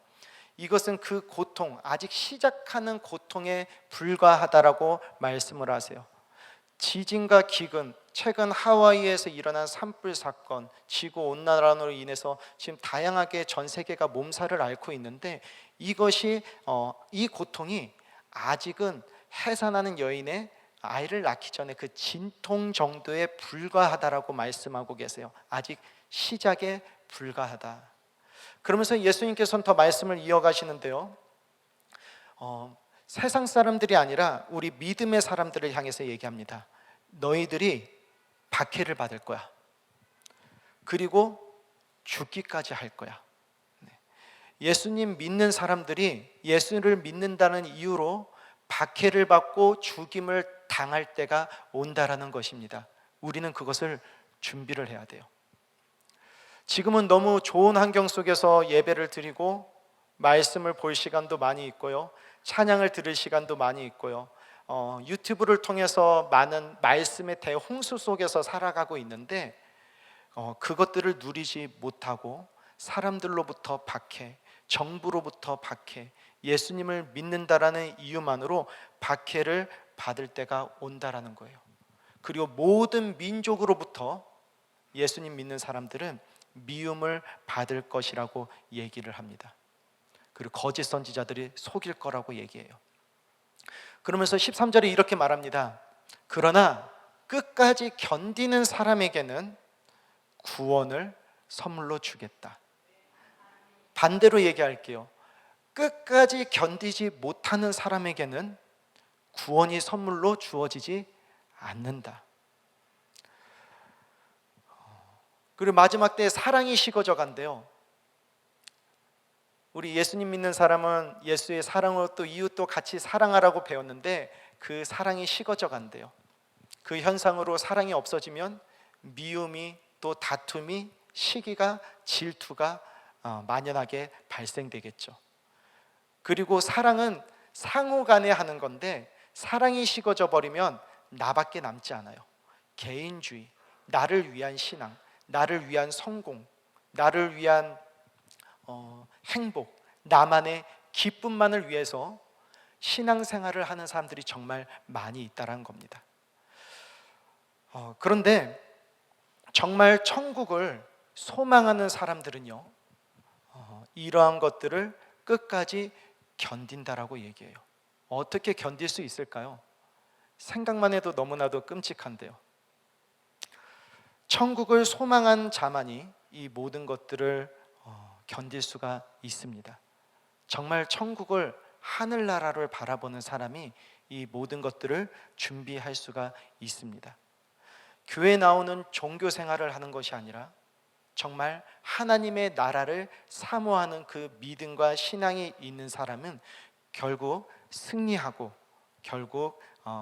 이것은 그 고통, 아직 시작하는 고통에 불과하다라고 말씀을 하세요. 지진과 기근, 최근 하와이에서 일어난 산불 사건, 지구온난화로 인해서 지금 다양하게 전 세계가 몸살을 앓고 있는데, 이것이 이 고통이 아직은 해산하는 여인의 아이를 낳기 전에 그 진통 정도에 불과하다라고 말씀하고 계세요. 아직 시작에 불과하다. 그러면서 예수님께서는 더 말씀을 이어가시는데요, 세상 사람들이 아니라 우리 믿음의 사람들을 향해서 얘기합니다. 너희들이 박해를 받을 거야. 그리고 죽기까지 할 거야. 예수님 믿는 사람들이 예수를 믿는다는 이유로 박해를 받고 죽임을 당할 때가 온다라는 것입니다. 우리는 그것을 준비를 해야 돼요. 지금은 너무 좋은 환경 속에서 예배를 드리고 말씀을 볼 시간도 많이 있고요, 찬양을 들을 시간도 많이 있고요, 유튜브를 통해서 많은 말씀의 대홍수 속에서 살아가고 있는데, 그것들을 누리지 못하고 사람들로부터 박해, 정부로부터 박해, 예수님을 믿는다라는 이유만으로 박해를 받을 때가 온다라는 거예요. 그리고 모든 민족으로부터 예수님 믿는 사람들은 미움을 받을 것이라고 얘기를 합니다. 그리고 거짓 선지자들이 속일 거라고 얘기해요. 그러면서 13절에 이렇게 말합니다. 그러나 끝까지 견디는 사람에게는 구원을 선물로 주겠다. 반대로 얘기할게요. 끝까지 견디지 못하는 사람에게는 구원이 선물로 주어지지 않는다. 그리고 마지막 때에 사랑이 식어져 간대요. 우리 예수님 믿는 사람은 예수의 사랑으로 또 이웃도 같이 사랑하라고 배웠는데 그 사랑이 식어져 간대요. 그 현상으로 사랑이 없어지면 미움이 또 다툼이 시기가 질투가 만연하게 발생되겠죠. 그리고 사랑은 상호 간에 하는 건데 사랑이 식어져 버리면 나밖에 남지 않아요. 개인주의, 나를 위한 신앙, 나를 위한 성공, 나를 위한 행복, 나만의 기쁨만을 위해서 신앙생활을 하는 사람들이 정말 많이 있다는 겁니다. 그런데 정말 천국을 소망하는 사람들은요, 이러한 것들을 끝까지 견딘다라고 얘기해요. 어떻게 견딜 수 있을까요? 생각만 해도 너무나도 끔찍한데요. 천국을 소망한 자만이 이 모든 것들을 견딜 수가 있습니다. 정말 천국을 하늘나라를 바라보는 사람이 이 모든 것들을 준비할 수가 있습니다. 교회 나오는 종교 생활을 하는 것이 아니라 정말 하나님의 나라를 사모하는 그 믿음과 신앙이 있는 사람은 결국 승리하고 결국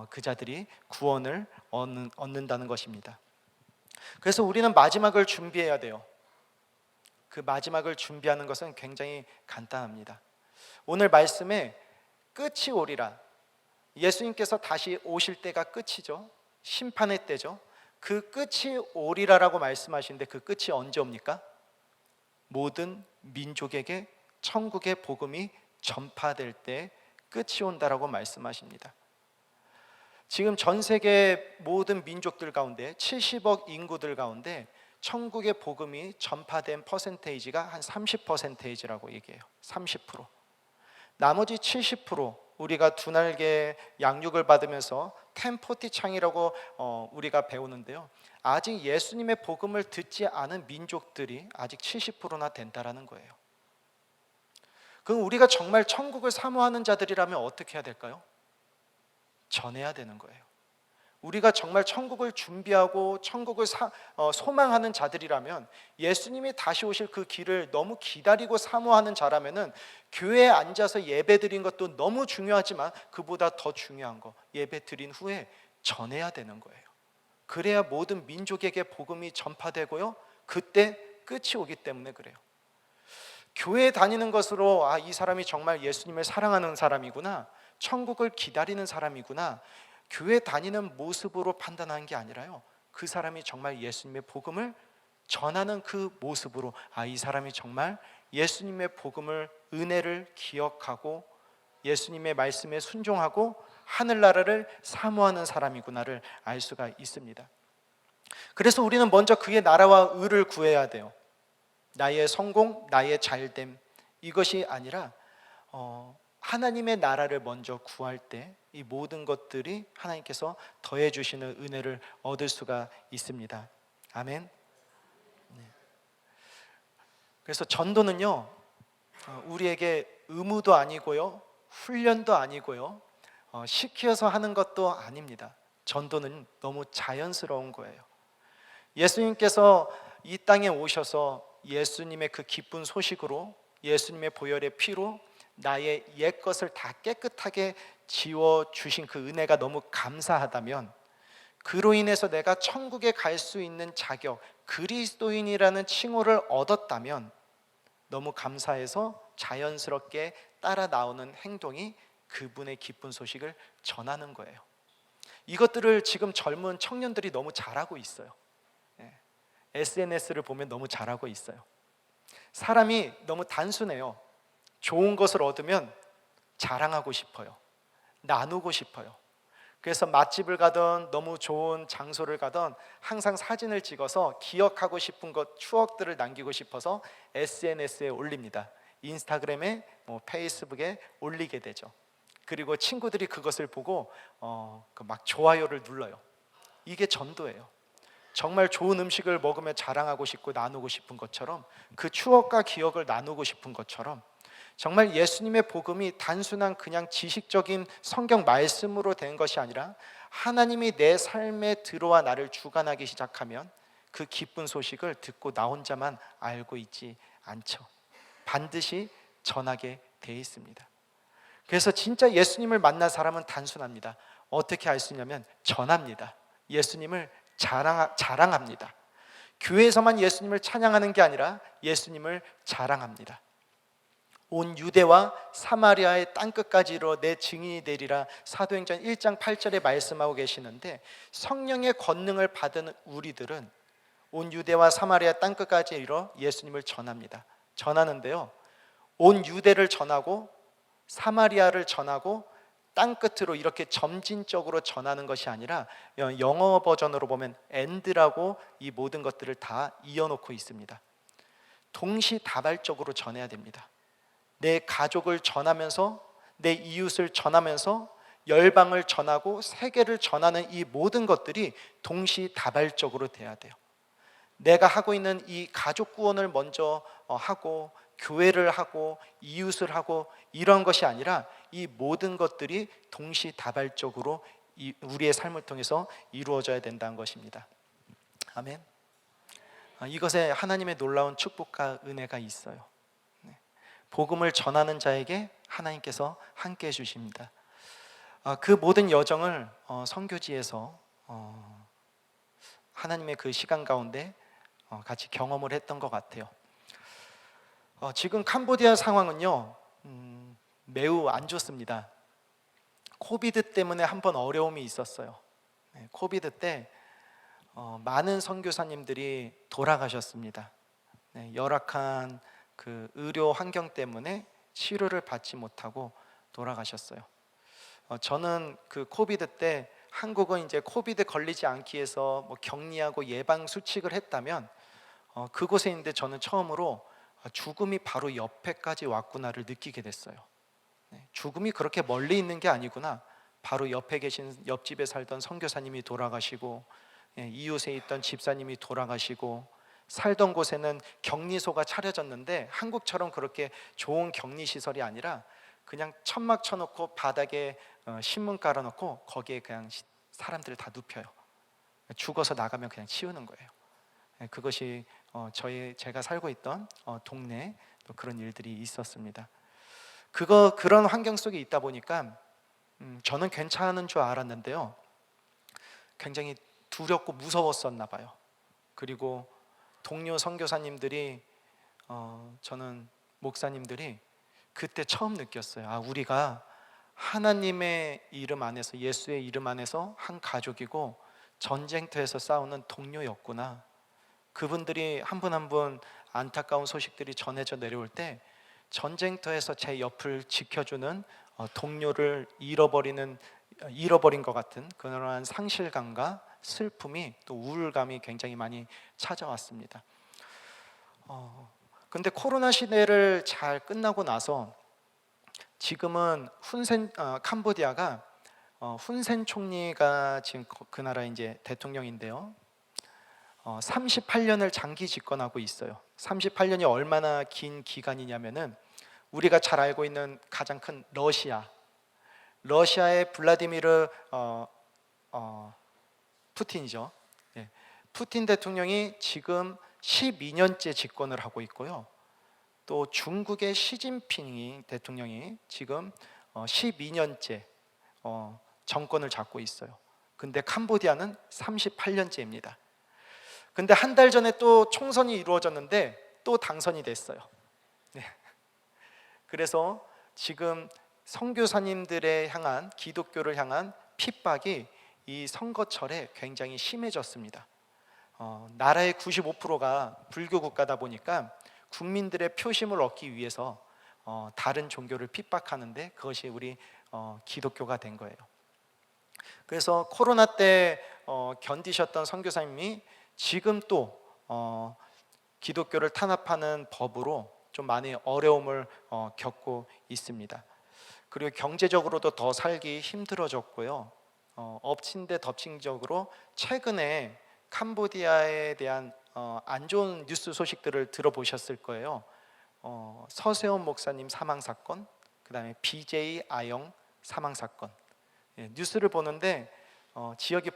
그 자들이 구원을 얻는다는 것입니다. 그래서 우리는 마지막을 준비해야 돼요. 그 마지막을 준비하는 것은 굉장히 간단합니다. 오늘 말씀에 끝이 오리라, 예수님께서 다시 오실 때가 끝이죠. 심판의 때죠. 그 끝이 오리라라고 말씀하시는데 그 끝이 언제 옵니까? 모든 민족에게 천국의 복음이 전파될 때 끝이 온다라고 말씀하십니다. 지금 전 세계 모든 민족들 가운데 70억 인구들 가운데 천국의 복음이 전파된 퍼센테이지가 한 30%라고 얘기해요. 30%. 나머지 70% 우리가 두 날개 양육을 받으면서 텐포티 창이라고 우리가 배우는데요. 아직 예수님의 복음을 듣지 않은 민족들이 아직 70%나 된다라는 거예요. 그럼 우리가 정말 천국을 사모하는 자들이라면 어떻게 해야 될까요? 전해야 되는 거예요. 우리가 정말 천국을 준비하고 천국을 소망하는 자들이라면, 예수님이 다시 오실 그 길을 너무 기다리고 사모하는 자라면은 교회에 앉아서 예배 드린 것도 너무 중요하지만 그보다 더 중요한 거, 예배 드린 후에 전해야 되는 거예요. 그래야 모든 민족에게 복음이 전파되고요, 그때 끝이 오기 때문에 그래요. 교회에 다니는 것으로 이 사람이 정말 예수님을 사랑하는 사람이구나, 천국을 기다리는 사람이구나, 교회 다니는 모습으로 판단하는 게 아니라요, 그 사람이 정말 예수님의 복음을 전하는 그 모습으로 이 사람이 정말 예수님의 복음을, 은혜를 기억하고 예수님의 말씀에 순종하고 하늘나라를 사모하는 사람이구나를 알 수가 있습니다. 그래서 우리는 먼저 그의 나라와 의를 구해야 돼요. 나의 성공, 나의 잘됨, 이것이 아니라 하나님의 나라를 먼저 구할 때 이 모든 것들이 하나님께서 더해 주시는 은혜를 얻을 수가 있습니다. 아멘. 네. 그래서 전도는요, 우리에게 의무도 아니고요, 훈련도 아니고요, 시켜서 하는 것도 아닙니다. 전도는 너무 자연스러운 거예요. 예수님께서 이 땅에 오셔서 예수님의 그 기쁜 소식으로, 예수님의 보혈의 피로 나의 옛 것을 다 깨끗하게 지워주신 그 은혜가 너무 감사하다면, 그로 인해서 내가 천국에 갈 수 있는 자격, 그리스도인이라는 칭호를 얻었다면 너무 감사해서 자연스럽게 따라 나오는 행동이 그분의 기쁜 소식을 전하는 거예요. 이것들을 지금 젊은 청년들이 너무 잘하고 있어요. SNS를 보면 너무 잘하고 있어요. 사람이 너무 단순해요. 좋은 것을 얻으면 자랑하고 싶어요. 나누고 싶어요. 그래서 맛집을 가던 너무 좋은 장소를 가던 항상 사진을 찍어서 기억하고 싶은 것, 추억들을 남기고 싶어서 SNS에 올립니다. 인스타그램에, 페이스북에 올리게 되죠. 그리고 친구들이 그것을 보고 막 좋아요를 눌러요. 이게 전도예요. 정말 좋은 음식을 먹으며 자랑하고 싶고 나누고 싶은 것처럼, 그 추억과 기억을 나누고 싶은 것처럼, 정말 예수님의 복음이 단순한 그냥 지식적인 성경 말씀으로 된 것이 아니라 하나님이 내 삶에 들어와 나를 주관하기 시작하면 그 기쁜 소식을 듣고 나 혼자만 알고 있지 않죠. 반드시 전하게 돼 있습니다. 그래서 진짜 예수님을 만난 사람은 단순합니다. 어떻게 알 수 있냐면 전합니다. 예수님을 자랑합니다. 교회에서만 예수님을 찬양하는 게 아니라 예수님을 자랑합니다. 온 유대와 사마리아의 땅끝까지 이르러 내 증인이 되리라 사도행전 1장 8절에 말씀하고 계시는데, 성령의 권능을 받은 우리들은 온 유대와 사마리아 땅끝까지 이르러 예수님을 전합니다. 전하는데요, 온 유대를 전하고 사마리아를 전하고 땅끝으로 이렇게 점진적으로 전하는 것이 아니라, 영어 버전으로 보면 and라고 이 모든 것들을 다 이어놓고 있습니다. 동시다발적으로 전해야 됩니다. 내 가족을 전하면서, 내 이웃을 전하면서, 열방을 전하고 세계를 전하는 이 모든 것들이 동시다발적으로 돼야 돼요. 내가 하고 있는 이 가족 구원을 먼저 하고, 교회를 하고, 이웃을 하고, 이런 것이 아니라 이 모든 것들이 동시다발적으로 우리의 삶을 통해서 이루어져야 된다는 것입니다. 아멘. 이것에 하나님의 놀라운 축복과 은혜가 있어요. 복음을 전하는 자에게 하나님께서 함께 해주십니다. 그 모든 여정을 선교지에서 하나님의 그 시간 가운데 같이 경험을 했던 것 같아요. 지금 캄보디아 상황은요, 매우 안 좋습니다. 코비드 때문에 한번 어려움이 있었어요. 코비드 때 많은 선교사님들이 돌아가셨습니다. 열악한 그 의료 환경 때문에 치료를 받지 못하고 돌아가셨어요. 저는 그 코비드 때 한국은 이제 코비드 걸리지 않기 위해서 격리하고 예방 수칙을 했다면, 그곳에 있는데 저는 처음으로 죽음이 바로 옆에까지 왔구나를 느끼게 됐어요. 죽음이 그렇게 멀리 있는 게 아니구나. 바로 옆에 계신, 옆집에 살던 선교사님이 돌아가시고, 이웃에 있던 집사님이 돌아가시고, 살던 곳에는 격리소가 차려졌는데 한국처럼 그렇게 좋은 격리시설이 아니라 그냥 천막 쳐놓고 바닥에 신문 깔아놓고 거기에 그냥 사람들을 다 눕혀요. 죽어서 나가면 그냥 치우는 거예요. 그것이 제가 살고 있던 동네에 또 그런 일들이 있었습니다. 그런 환경 속에 있다 보니까 저는 괜찮은 줄 알았는데요, 굉장히 두렵고 무서웠었나 봐요. 그리고 동료 선교사님들이, 저는 목사님들이 그때 처음 느꼈어요. 우리가 하나님의 이름 안에서, 예수의 이름 안에서 한 가족이고 전쟁터에서 싸우는 동료였구나. 그분들이 한 분 한 분 안타까운 소식들이 전해져 내려올 때 전쟁터에서 제 옆을 지켜주는 동료를 잃어버린 것 같은 그러한 상실감과 슬픔이, 또 우울감이 굉장히 많이 찾아왔습니다. 근데 코로나 시대를 잘 끝나고 나서 지금은 캄보디아가 훈센 총리가 지금 그 나라 이제 대통령인데요, 38년을 장기 집권하고 있어요. 38년이 얼마나 긴 기간이냐면은, 우리가 잘 알고 있는 가장 큰 러시아의 블라디미르 푸틴이죠. 푸틴 대통령이 지금 12년째 집권을 하고 있고요. 또 중국의 시진핑 대통령이 지금 12년째 정권을 잡고 있어요. 근데 캄보디아는 38년째입니다. 근데 한 달 전에 또 총선이 이루어졌는데 또 당선이 됐어요. 그래서 지금 선교사님들에 향한, 기독교를 향한 핍박이 이 선거철에 굉장히 심해졌습니다. 나라의 95%가 불교 국가다 보니까 국민들의 표심을 얻기 위해서 다른 종교를 핍박하는데 그것이 우리 기독교가 된 거예요. 그래서 코로나 때 견디셨던 선교사님이 지금 또 기독교를 탄압하는 법으로 좀 많이 어려움을 겪고 있습니다. 그리고 경제적으로도 더 살기 힘들어졌고요. 엎친 데 덮친적으로 최근에 캄보디아에 대한 안 좋은 뉴스 소식들을 들어보셨을 거예요. 서세원 목사님 사망 사건, 그다음에 BJ 아영 사망 사건. 뉴스를 보는데 지역이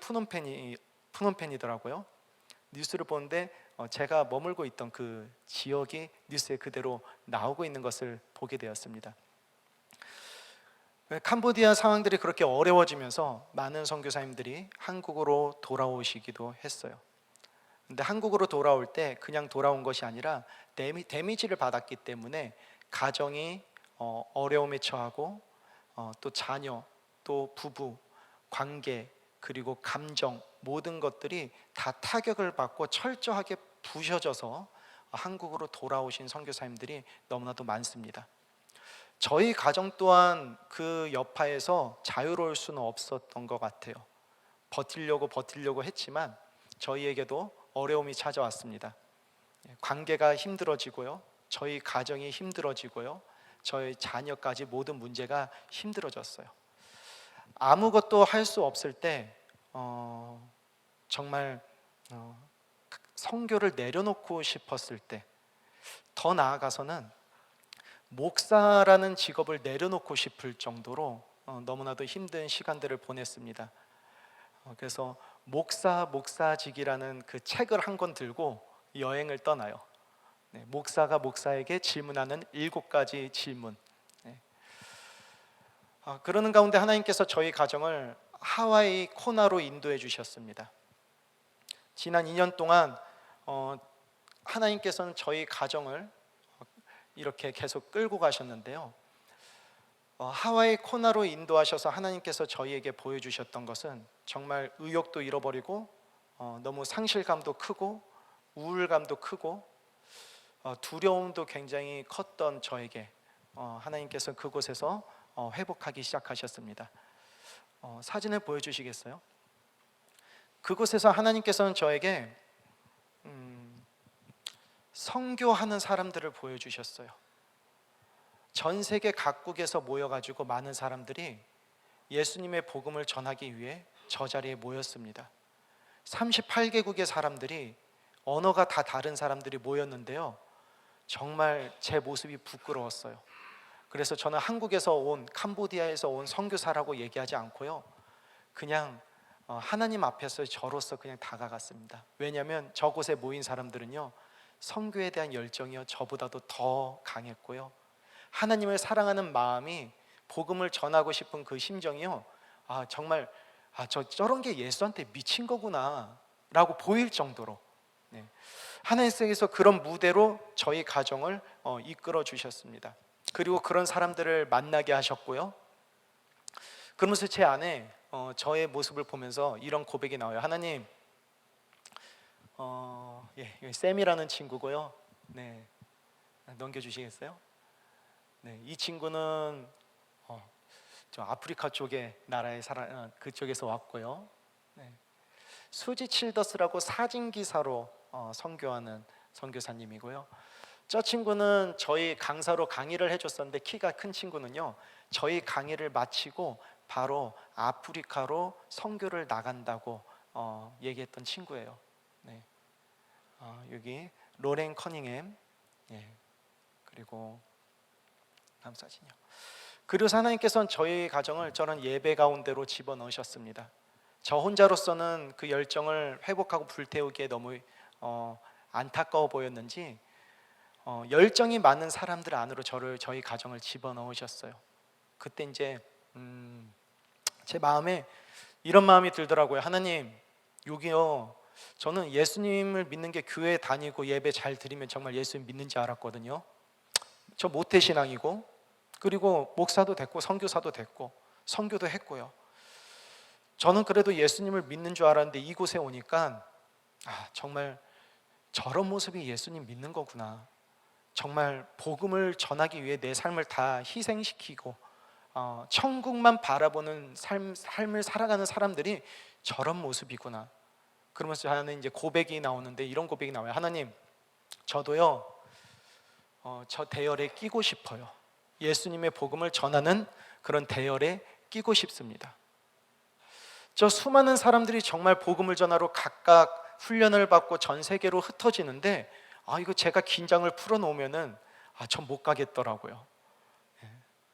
푸놈펜이더라고요. 뉴스를 보는데 제가 머물고 있던 그 지역이 뉴스에 그대로 나오고 있는 것을 보게 되었습니다. 캄보디아 상황들이 그렇게 어려워지면서 많은 선교사님들이 한국으로 돌아오시기도 했어요. 근데 한국으로 돌아올 때 그냥 돌아온 것이 아니라 데미지를 받았기 때문에 가정이 어려움에 처하고 또 자녀, 또 부부, 관계, 그리고 감정 모든 것들이 다 타격을 받고 철저하게 부셔져서 한국으로 돌아오신 선교사님들이 너무나도 많습니다. 저희 가정 또한 그 여파에서 자유로울 수는 없었던 것 같아요. 버티려고 했지만 저희에게도 어려움이 찾아왔습니다. 관계가 힘들어지고요, 저희 가정이 힘들어지고요, 저희 자녀까지 모든 문제가 힘들어졌어요. 아무것도 할 수 없을 때 정말 선교를 내려놓고 싶었을 때, 더 나아가서는 목사라는 직업을 내려놓고 싶을 정도로 너무나도 힘든 시간들을 보냈습니다. 그래서 목사직이라는 그 책을 한 권 들고 여행을 떠나요. 목사가 목사에게 질문하는 7가지 질문. 그러는 가운데 하나님께서 저희 가정을 하와이 코나로 인도해 주셨습니다. 지난 2년 동안 하나님께서는 저희 가정을 이렇게 계속 끌고 가셨는데요. 하와이 코나로 인도하셔서 하나님께서 저희에게 보여주셨던 것은 정말 의욕도 잃어버리고 너무 상실감도 크고 우울감도 크고 두려움도 굉장히 컸던 저에게 하나님께서 그곳에서 회복하기 시작하셨습니다. 사진을 보여주시겠어요? 그곳에서 하나님께서는 저에게 선교하는 사람들을 보여주셨어요. 전 세계 각국에서 모여가지고 많은 사람들이 예수님의 복음을 전하기 위해 저 자리에 모였습니다. 38개국의 사람들이, 언어가 다 다른 사람들이 모였는데요, 정말 제 모습이 부끄러웠어요. 그래서 저는 한국에서 온, 캄보디아에서 온 선교사라고 얘기하지 않고요, 그냥 하나님 앞에서 저로서 그냥 다가갔습니다. 왜냐하면 저곳에 모인 사람들은요, 선교에 대한 열정이요 저보다도 더 강했고요, 하나님을 사랑하는 마음이, 복음을 전하고 싶은 그 심정이요, 정말 저런 게 예수한테 미친 거구나 라고 보일 정도로 하나님께서 그런 무대로 저희 가정을 이끌어 주셨습니다. 그리고 그런 사람들을 만나게 하셨고요, 그러면서 제 안에 저의 모습을 보면서 이런 고백이 나와요. 하나님, 쌤이라는 친구고요. 넘겨주시겠어요? 이 친구는 저 아프리카 쪽의 나라에 그쪽에서 왔고요. 수지 칠더스라고 사진 기사로 선교하는 선교사님이고요. 저 친구는 저희 강사로 강의를 해줬었는데, 키가 큰 친구는요, 저희 강의를 마치고 바로 아프리카로 선교를 나간다고 얘기했던 친구예요. 여기 로렌 커닝햄, 그리고 다음 사진이요. 그리고 하나님께서는 저희 가정을 저런 예배 가운데로 집어넣으셨습니다. 저 혼자로서는 그 열정을 회복하고 불태우기에 너무 안타까워 보였는지 열정이 많은 사람들 안으로 저희 가정을 집어넣으셨어요. 그때 이제 제 마음에 이런 마음이 들더라고요. 하나님, 여기요, 저는 예수님을 믿는 게 교회 다니고 예배 잘 드리면 정말 예수님 믿는지 알았거든요. 저 모태신앙이고, 그리고 목사도 됐고 선교사도 됐고 선교도 했고요. 저는 그래도 예수님을 믿는 줄 알았는데 이곳에 오니까 정말 저런 모습이 예수님 믿는 거구나, 정말 복음을 전하기 위해 내 삶을 다 희생시키고 천국만 바라보는 삶을 살아가는 사람들이 저런 모습이구나. 그러면서 하나는 이제 고백이 나오는데 이런 고백이 나와요. 하나님, 저도요 저 대열에 끼고 싶어요. 예수님의 복음을 전하는 그런 대열에 끼고 싶습니다. 저 수많은 사람들이 정말 복음을 전하러 각각 훈련을 받고 전 세계로 흩어지는데 이거 제가 긴장을 풀어놓으면은 전 못 가겠더라고요.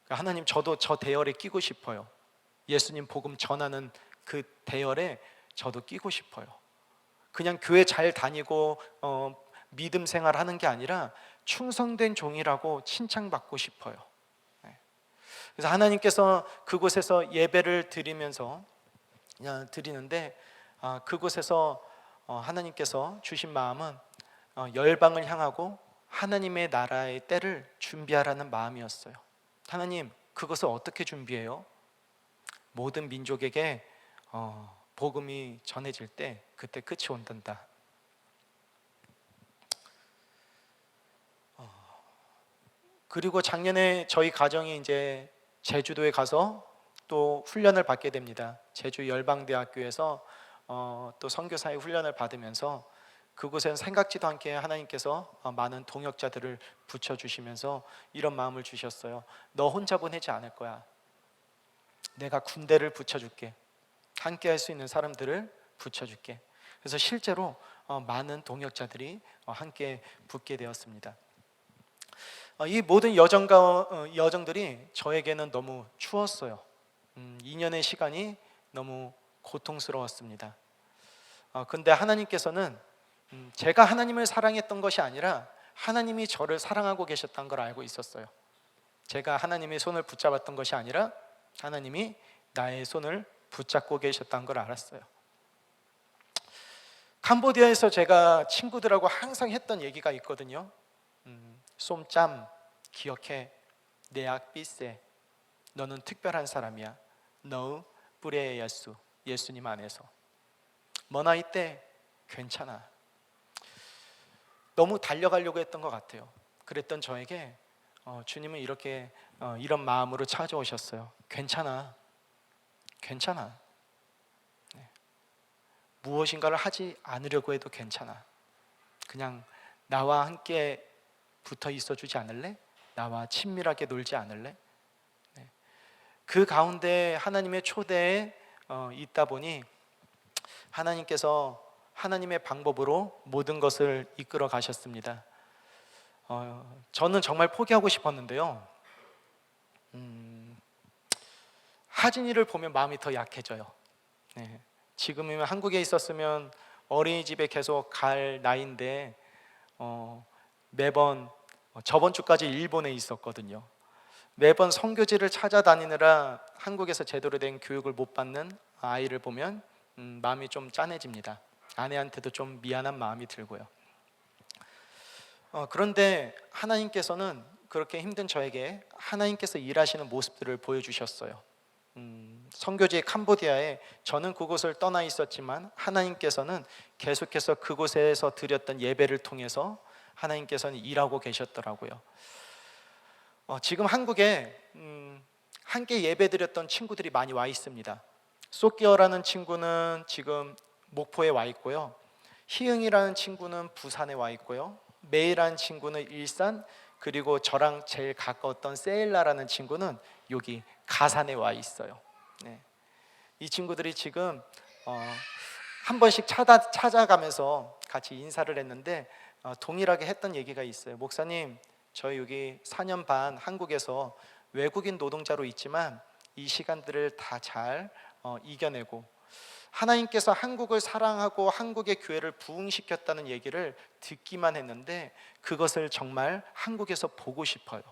하나님, 저도 저 대열에 끼고 싶어요. 예수님 복음 전하는 그 대열에 저도 끼고 싶어요. 그냥 교회 잘 다니고 믿음 생활하는 게 아니라 충성된 종이라고 칭찬받고 싶어요. 그래서 하나님께서 그곳에서 예배를 드리는데 그곳에서 하나님께서 주신 마음은 열방을 향하고 하나님의 나라의 때를 준비하라는 마음이었어요. 하나님, 그것을 어떻게 준비해요? 모든 민족에게 복음이 전해질 때 그때 끝이 온단다. 그리고 작년에 저희 가정이 이제 제주도에 가서 또 훈련을 받게 됩니다. 제주 열방대학교에서 또 선교사의 훈련을 받으면서 그곳에는 생각지도 않게 하나님께서 많은 동역자들을 붙여주시면서 이런 마음을 주셨어요. 너 혼자 보내지 않을 거야. 내가 군대를 붙여줄게. 함께 할 수 있는 사람들을 붙여줄게. 그래서 실제로 많은 동역자들이 함께 붙게 되었습니다. 이 모든 여정들이 저에게는 너무 추웠어요. 2년의 시간이 너무 고통스러웠습니다. 근데 하나님께서는 제가 하나님을 사랑했던 것이 아니라 하나님이 저를 사랑하고 계셨다는 걸 알고 있었어요. 제가 하나님의 손을 붙잡았던 것이 아니라 하나님이 나의 손을 붙잡고 계셨다는 걸 알았어요. 캄보디아에서 제가 친구들하고 항상 했던 얘기가 있거든요. 쏨짬, 기억해. 내악 삐세. 너는 특별한 사람이야. 너 뿌레 예수. 예수님 안에서. 머나이 때 괜찮아. 너무 달려가려고 했던 것 같아요. 그랬던 저에게 주님은 이렇게 이런 마음으로 찾아오셨어요. 괜찮아. 괜찮아. 네. 무엇인가를 하지 않으려고 해도 괜찮아. 그냥 나와 함께 붙어 있어 주지 않을래? 나와 친밀하게 놀지 않을래? 네. 그 가운데 하나님의 초대에 있다 보니 하나님께서 하나님의 방법으로 모든 것을 이끌어 가셨습니다. 저는 정말 포기하고 싶었는데요. 하진이를 보면 마음이 더 약해져요. 네. 지금이면 한국에 있었으면 어린이집에 계속 갈 나이인데 매번 저번 주까지 일본에 있었거든요. 매번 선교지를 찾아다니느라 한국에서 제대로 된 교육을 못 받는 아이를 보면 마음이 좀 짠해집니다. 아내한테도 좀 미안한 마음이 들고요. 그런데 하나님께서는 그렇게 힘든 저에게 하나님께서 일하시는 모습들을 보여주셨어요. 선교지 캄보디아에 저는 그곳을 떠나 있었지만 하나님께서는 계속해서 그곳에서 드렸던 예배를 통해서 하나님께서는 일하고 계셨더라고요. 지금 한국에 함께 예배 드렸던 친구들이 많이 와 있습니다. 소끼어라는 친구는 지금 목포에 와 있고요. 희응이라는 친구는 부산에 와 있고요. 메이라는 친구는 일산, 그리고 저랑 제일 가까웠던 세일라라는 친구는 여기 가산에 와 있어요. 네. 이 친구들이 지금 한 번씩 찾아가면서 같이 인사를 했는데 동일하게 했던 얘기가 있어요. 목사님, 저희 여기 4년 반 한국에서 외국인 노동자로 있지만 이 시간들을 다 잘 이겨내고 하나님께서 한국을 사랑하고 한국의 교회를 부흥시켰다는 얘기를 듣기만 했는데 그것을 정말 한국에서 보고 싶어요.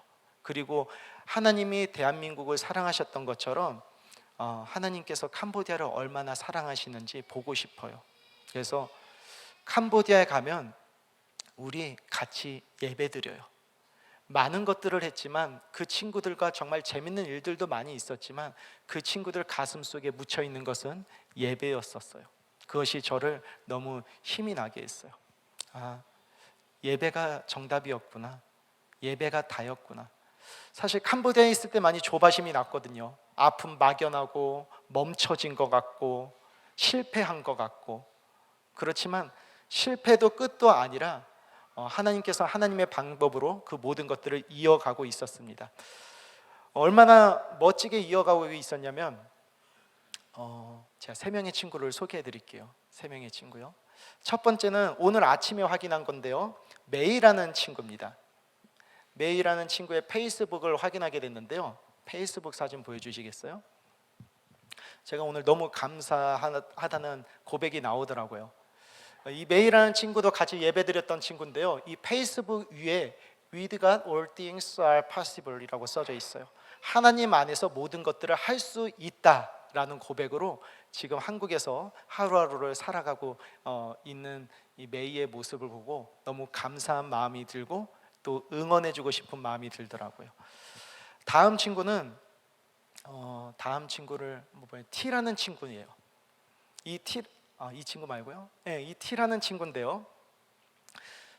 그리고 하나님이 대한민국을 사랑하셨던 것처럼 하나님께서 캄보디아를 얼마나 사랑하시는지 보고 싶어요. 그래서 캄보디아에 가면 우리 같이 예배드려요. 많은 것들을 했지만 그 친구들과 정말 재밌는 일들도 많이 있었지만 그 친구들 가슴 속에 묻혀 있는 것은 예배였었어요. 그것이 저를 너무 힘이 나게 했어요. 예배가 정답이었구나. 예배가 다였구나. 사실 캄보디아에 있을 때 많이 조바심이 났거든요. 아픔 막연하고 멈춰진 것 같고 실패한 것 같고. 그렇지만 실패도 끝도 아니라 하나님께서 하나님의 방법으로 그 모든 것들을 이어가고 있었습니다. 얼마나 멋지게 이어가고 있었냐면 제가 3명의 친구를 소개해 드릴게요. 3명의 친구요. 첫 번째는 오늘 아침에 확인한 건데요, 메이라는 친구입니다. 메이라는 친구의 페이스북을 확인하게 됐는데요, 페이스북 사진 보여주시겠어요? 제가 오늘 너무 감사하다는 고백이 나오더라고요. 이 메이라는 친구도 같이 예배드렸던 친구인데요, 이 페이스북 위에 With God all things are possible 이라고 써져 있어요. 하나님 안에서 모든 것들을 할 수 있다라는 고백으로 지금 한국에서 하루하루를 살아가고 있는 이 메이의 모습을 보고 너무 감사한 마음이 들고 또 응원해주고 싶은 마음이 들더라고요. 다음 친구는 다음 친구를 T라는 친구예요. 이 친구 말고요. 네, 이 T라는 친구인데요.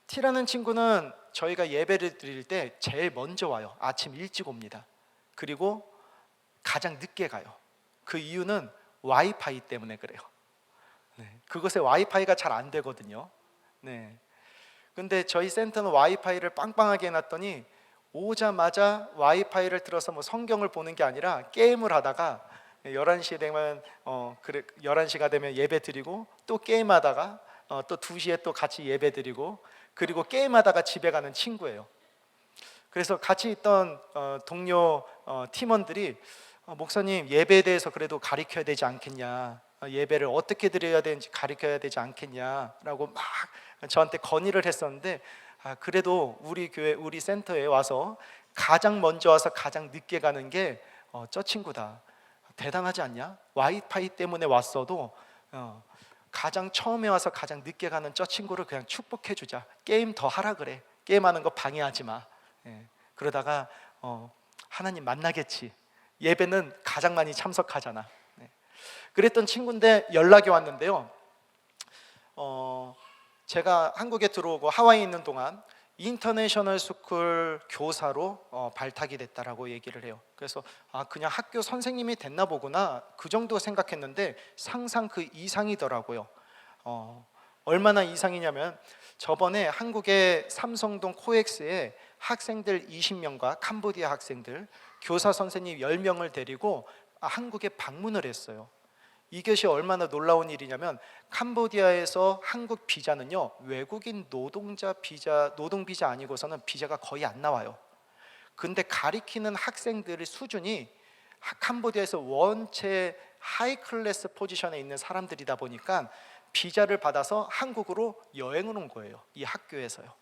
T라는 친구는 저희가 예배를 드릴 때 제일 먼저 와요. 아침 일찍 옵니다. 그리고 가장 늦게 가요. 그 이유는 와이파이 때문에 그래요. 네, 그곳에 와이파이가 잘 안 되거든요. 네. 근데 저희 센터는 와이파이를 빵빵하게 해놨더니 오자마자 와이파이를 틀어서 성경을 보는 게 아니라 게임을 하다가 11시에 되면 11시가 되면 예배 드리고 또 게임하다가 또 2시에 또 같이 예배 드리고 그리고 게임하다가 집에 가는 친구예요. 그래서 같이 있던 동료 팀원들이 목사님, 예배에 대해서 그래도 가르쳐야 되지 않겠냐, 예배를 어떻게 드려야 되는지 가르쳐야 되지 않겠냐라고 막 저한테 건의를 했었는데, 그래도 우리 교회, 우리 센터에 와서 가장 먼저 와서 가장 늦게 가는 게 저 친구다. 대단하지 않냐? 와이파이 때문에 왔어도 가장 처음에 와서 가장 늦게 가는 저 친구를 그냥 축복해 주자. 게임 더 하라 그래. 게임하는 거 방해하지 마. 그러다가 하나님 만나겠지. 예배는 가장 많이 참석하잖아. 그랬던 친구인데 연락이 왔는데요, 제가 한국에 들어오고 하와이에 있는 동안 인터내셔널 스쿨 교사로 발탁이 됐다라고 얘기를 해요. 그래서 그냥 학교 선생님이 됐나 보구나, 그 정도 생각했는데 상상 그 이상이더라고요. 얼마나 이상이냐면 저번에 한국의 삼성동 코엑스에 학생들 20명과 캄보디아 학생들, 교사 선생님 10명을 데리고 한국에 방문을 했어요. 이것이 얼마나 놀라운 일이냐면 캄보디아에서 한국 비자는요, 외국인 노동자 비자, 노동 비자 아니고서는 비자가 거의 안 나와요. 근데 가리키는 학생들의 수준이 캄보디아에서 원체 하이 클래스 포지션에 있는 사람들이다 보니까 비자를 받아서 한국으로 여행을 온 거예요. 이 학교에서요.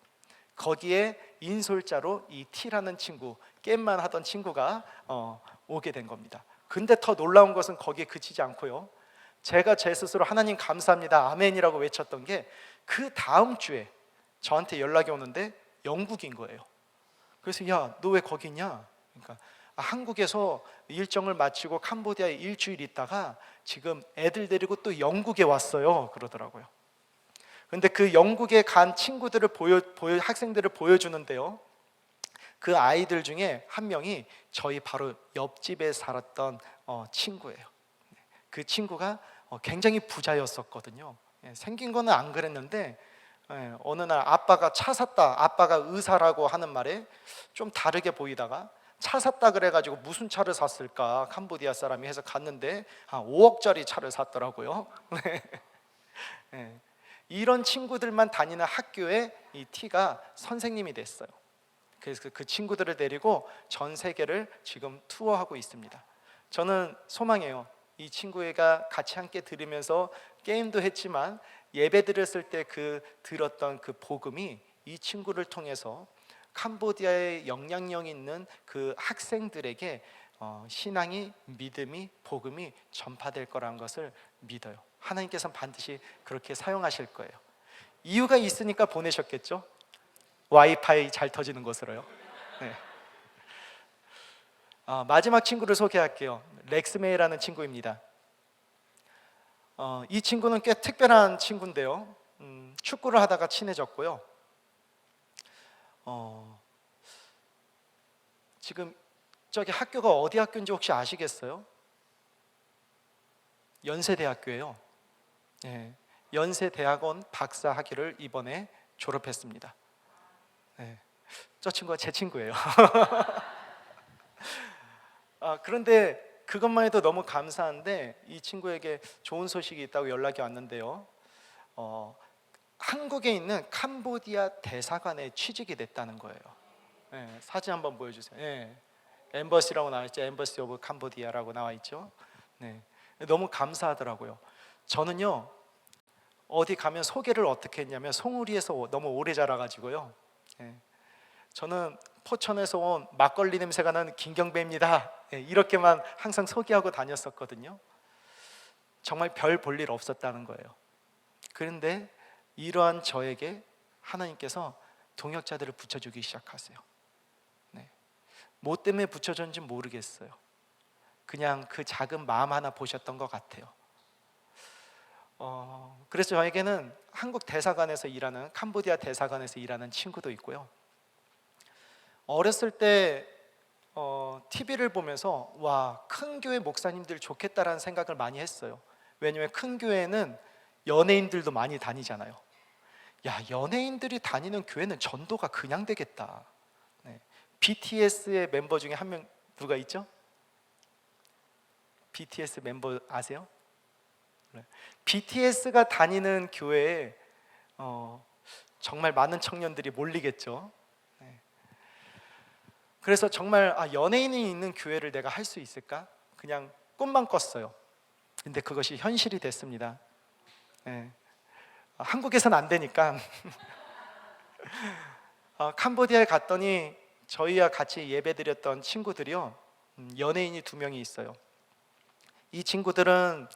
거기에 인솔자로 이 T라는 친구, 게임만 하던 친구가 오게 된 겁니다. 근데 더 놀라운 것은 거기에 그치지 않고요, 제가 제 스스로 하나님 감사합니다 아멘이라고 외쳤던 게 그 다음 주에 저한테 연락이 오는데 영국인 거예요. 그래서 야, 너 왜 거기 있냐? 그러니까 한국에서 일정을 마치고 캄보디아에 일주일 있다가 지금 애들 데리고 또 영국에 왔어요 그러더라고요. 근데 그 영국에 간 친구들을 학생들을 보여주는데요, 그 아이들 중에 한 명이 저희 바로 옆집에 살았던 친구예요. 그 친구가 굉장히 부자였었거든요. 생긴 거는 안 그랬는데 어느 날 아빠가 차 샀다, 아빠가 의사라고 하는 말에 좀 다르게 보이다가 차 샀다 그래가지고 무슨 차를 샀을까 캄보디아 사람이 해서 갔는데 5억짜리 차를 샀더라고요. 이런 친구들만 다니는 학교에 이 T가 선생님이 됐어요. 그래서 그 친구들을 데리고 전 세계를 지금 투어하고 있습니다. 저는 소망해요. 이 친구가 같이 함께 들으면서 게임도 했지만 예배 드렸을 때 들었던 그 복음이 이 친구를 통해서 캄보디아에 영향력 있는 그 학생들에게 신앙이, 믿음이, 복음이 전파될 거라는 것을 믿어요. 하나님께서는 반드시 그렇게 사용하실 거예요. 이유가 있으니까 보내셨겠죠? 와이파이 잘 터지는 곳으로요. 네. 마지막 친구를 소개할게요. 렉스메이라는 친구입니다. 이 친구는 꽤 특별한 친구인데요, 축구를 하다가 친해졌고요, 지금 저기 학교가 어디 학교인지 혹시 아시겠어요? 연세대학교예요. 예, 연세대학원 박사 학위를 이번에 졸업했습니다. 예, 저 친구가 제 친구예요. 그런데 그것만 해도 너무 감사한데 이 친구에게 좋은 소식이 있다고 연락이 왔는데요. 한국에 있는 캄보디아 대사관에 취직이 됐다는 거예요. 예, 사진 한번 보여주세요. 예, 엠버시라고 나와 있죠. 엠버시 오브 캄보디아라고 나와 있죠. 네, 너무 감사하더라고요. 저는요 어디 가면 소개를 어떻게 했냐면 송우리에서 너무 오래 자라가지고요. 예, 저는 포천에서 온 막걸리 냄새가 나는 김경배입니다. 예, 이렇게만 항상 소개하고 다녔었거든요. 정말 별 볼 일 없었다는 거예요. 그런데 이러한 저에게 하나님께서 동역자들을 붙여주기 시작하세요. 네. 뭐 때문에 붙여줬는지 모르겠어요. 그냥 그 작은 마음 하나 보셨던 것 같아요. 그래서 저에게는 한국 대사관에서 일하는, 캄보디아 대사관에서 일하는 친구도 있고요. 어렸을 때 TV를 보면서 와, 큰 교회 목사님들 좋겠다라는 생각을 많이 했어요. 왜냐하면 큰 교회는 연예인들도 많이 다니잖아요. 야, 연예인들이 다니는 교회는 전도가 그냥 되겠다. 네. BTS의 멤버 중에 한 명 누가 있죠? BTS 멤버 아세요? 네. BTS가 다니는 교회에 정말 많은 청년들이 몰리겠죠. 네. 그래서 정말 연예인이 있는 교회를 내가 할 수 있을까? 그냥 꿈만 꿨어요. 근데 그것이 현실이 됐습니다. 네. 한국에서는 안 되니까 캄보디아에 갔더니 저희와 같이 예배드렸던 친구들이요, 연예인이 2명이 있어요. 이 친구들은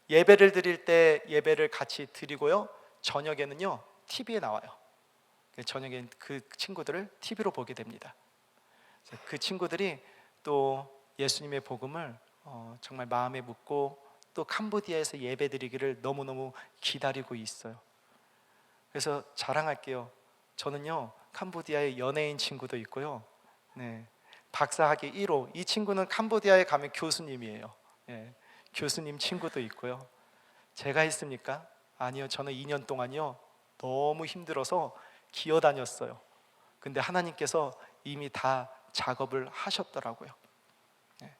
예배를 드릴 때 예배를 같이 드리고요, 저녁에는요 TV에 나와요. 저녁에 그 친구들을 TV로 보게 됩니다. 그 친구들이 또 예수님의 복음을 정말 마음에 묻고 또 캄보디아에서 예배드리기를 너무너무 기다리고 있어요. 그래서 자랑할게요. 저는요 캄보디아에 연예인 친구도 있고요, 네, 박사학위 1호, 이 친구는 캄보디아에 가면 교수님이에요. 네, 교수님 친구도 있고요. 제가 있습니까? 아니요, 저는 2년 동안요 너무 힘들어서 기어다녔어요. 근데 하나님께서 이미 다 작업을 하셨더라고요. 네.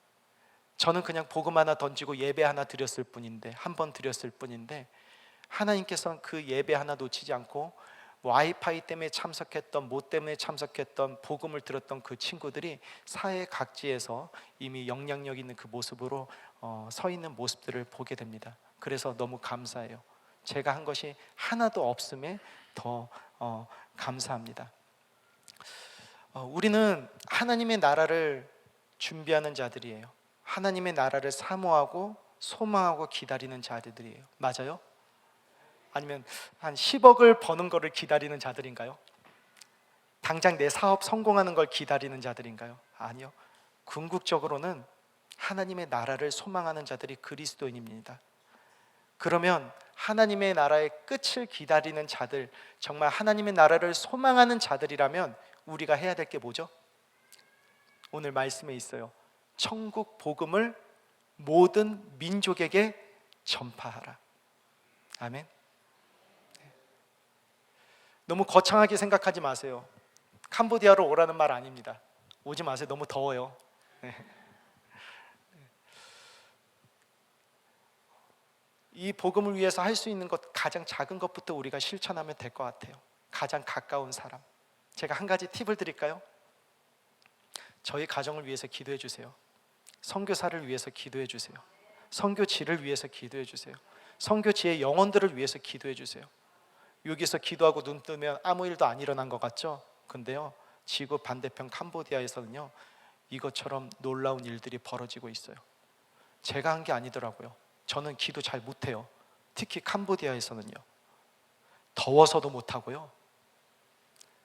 저는 그냥 복음 하나 던지고 예배 하나 드렸을 뿐인데, 한 번 드렸을 뿐인데, 하나님께서는 그 예배 하나 놓치지 않고 와이파이 때문에 참석했던, 뭐 때문에 참석했던, 복음을 들었던 그 친구들이 사회 각지에서 이미 영향력 있는 그 모습으로 서 있는 모습들을 보게 됩니다. 그래서 너무 감사해요. 제가 한 것이 하나도 없음에 더 감사합니다. 우리는 하나님의 나라를 준비하는 자들이에요. 하나님의 나라를 사모하고 소망하고 기다리는 자들이에요. 맞아요? 아니면 한 10억을 버는 거를 기다리는 자들인가요? 당장 내 사업 성공하는 걸 기다리는 자들인가요? 아니요. 궁극적으로는 하나님의 나라를 소망하는 자들이 그리스도인입니다. 그러면 하나님의 나라의 끝을 기다리는 자들, 정말 하나님의 나라를 소망하는 자들이라면 우리가 해야 될 게 뭐죠? 오늘 말씀에 있어요. 천국 복음을 모든 민족에게 전파하라. 아멘. 너무 거창하게 생각하지 마세요. 캄보디아로 오라는 말 아닙니다. 오지 마세요. 너무 더워요. 네. 이 복음을 위해서 할 수 있는 것, 가장 작은 것부터 우리가 실천하면 될 것 같아요. 가장 가까운 사람. 제가 한 가지 팁을 드릴까요? 저희 가정을 위해서 기도해 주세요. 선교사를 위해서 기도해 주세요. 선교지를 위해서 기도해 주세요. 선교지의 영혼들을 위해서 기도해 주세요. 여기서 기도하고 눈 뜨면 아무 일도 안 일어난 것 같죠? 근데요, 지구 반대편 캄보디아에서는요 이것처럼 놀라운 일들이 벌어지고 있어요. 제가 한 게 아니더라고요. 저는 기도 잘 못해요. 특히 캄보디아에서는요, 더워서도 못하고요,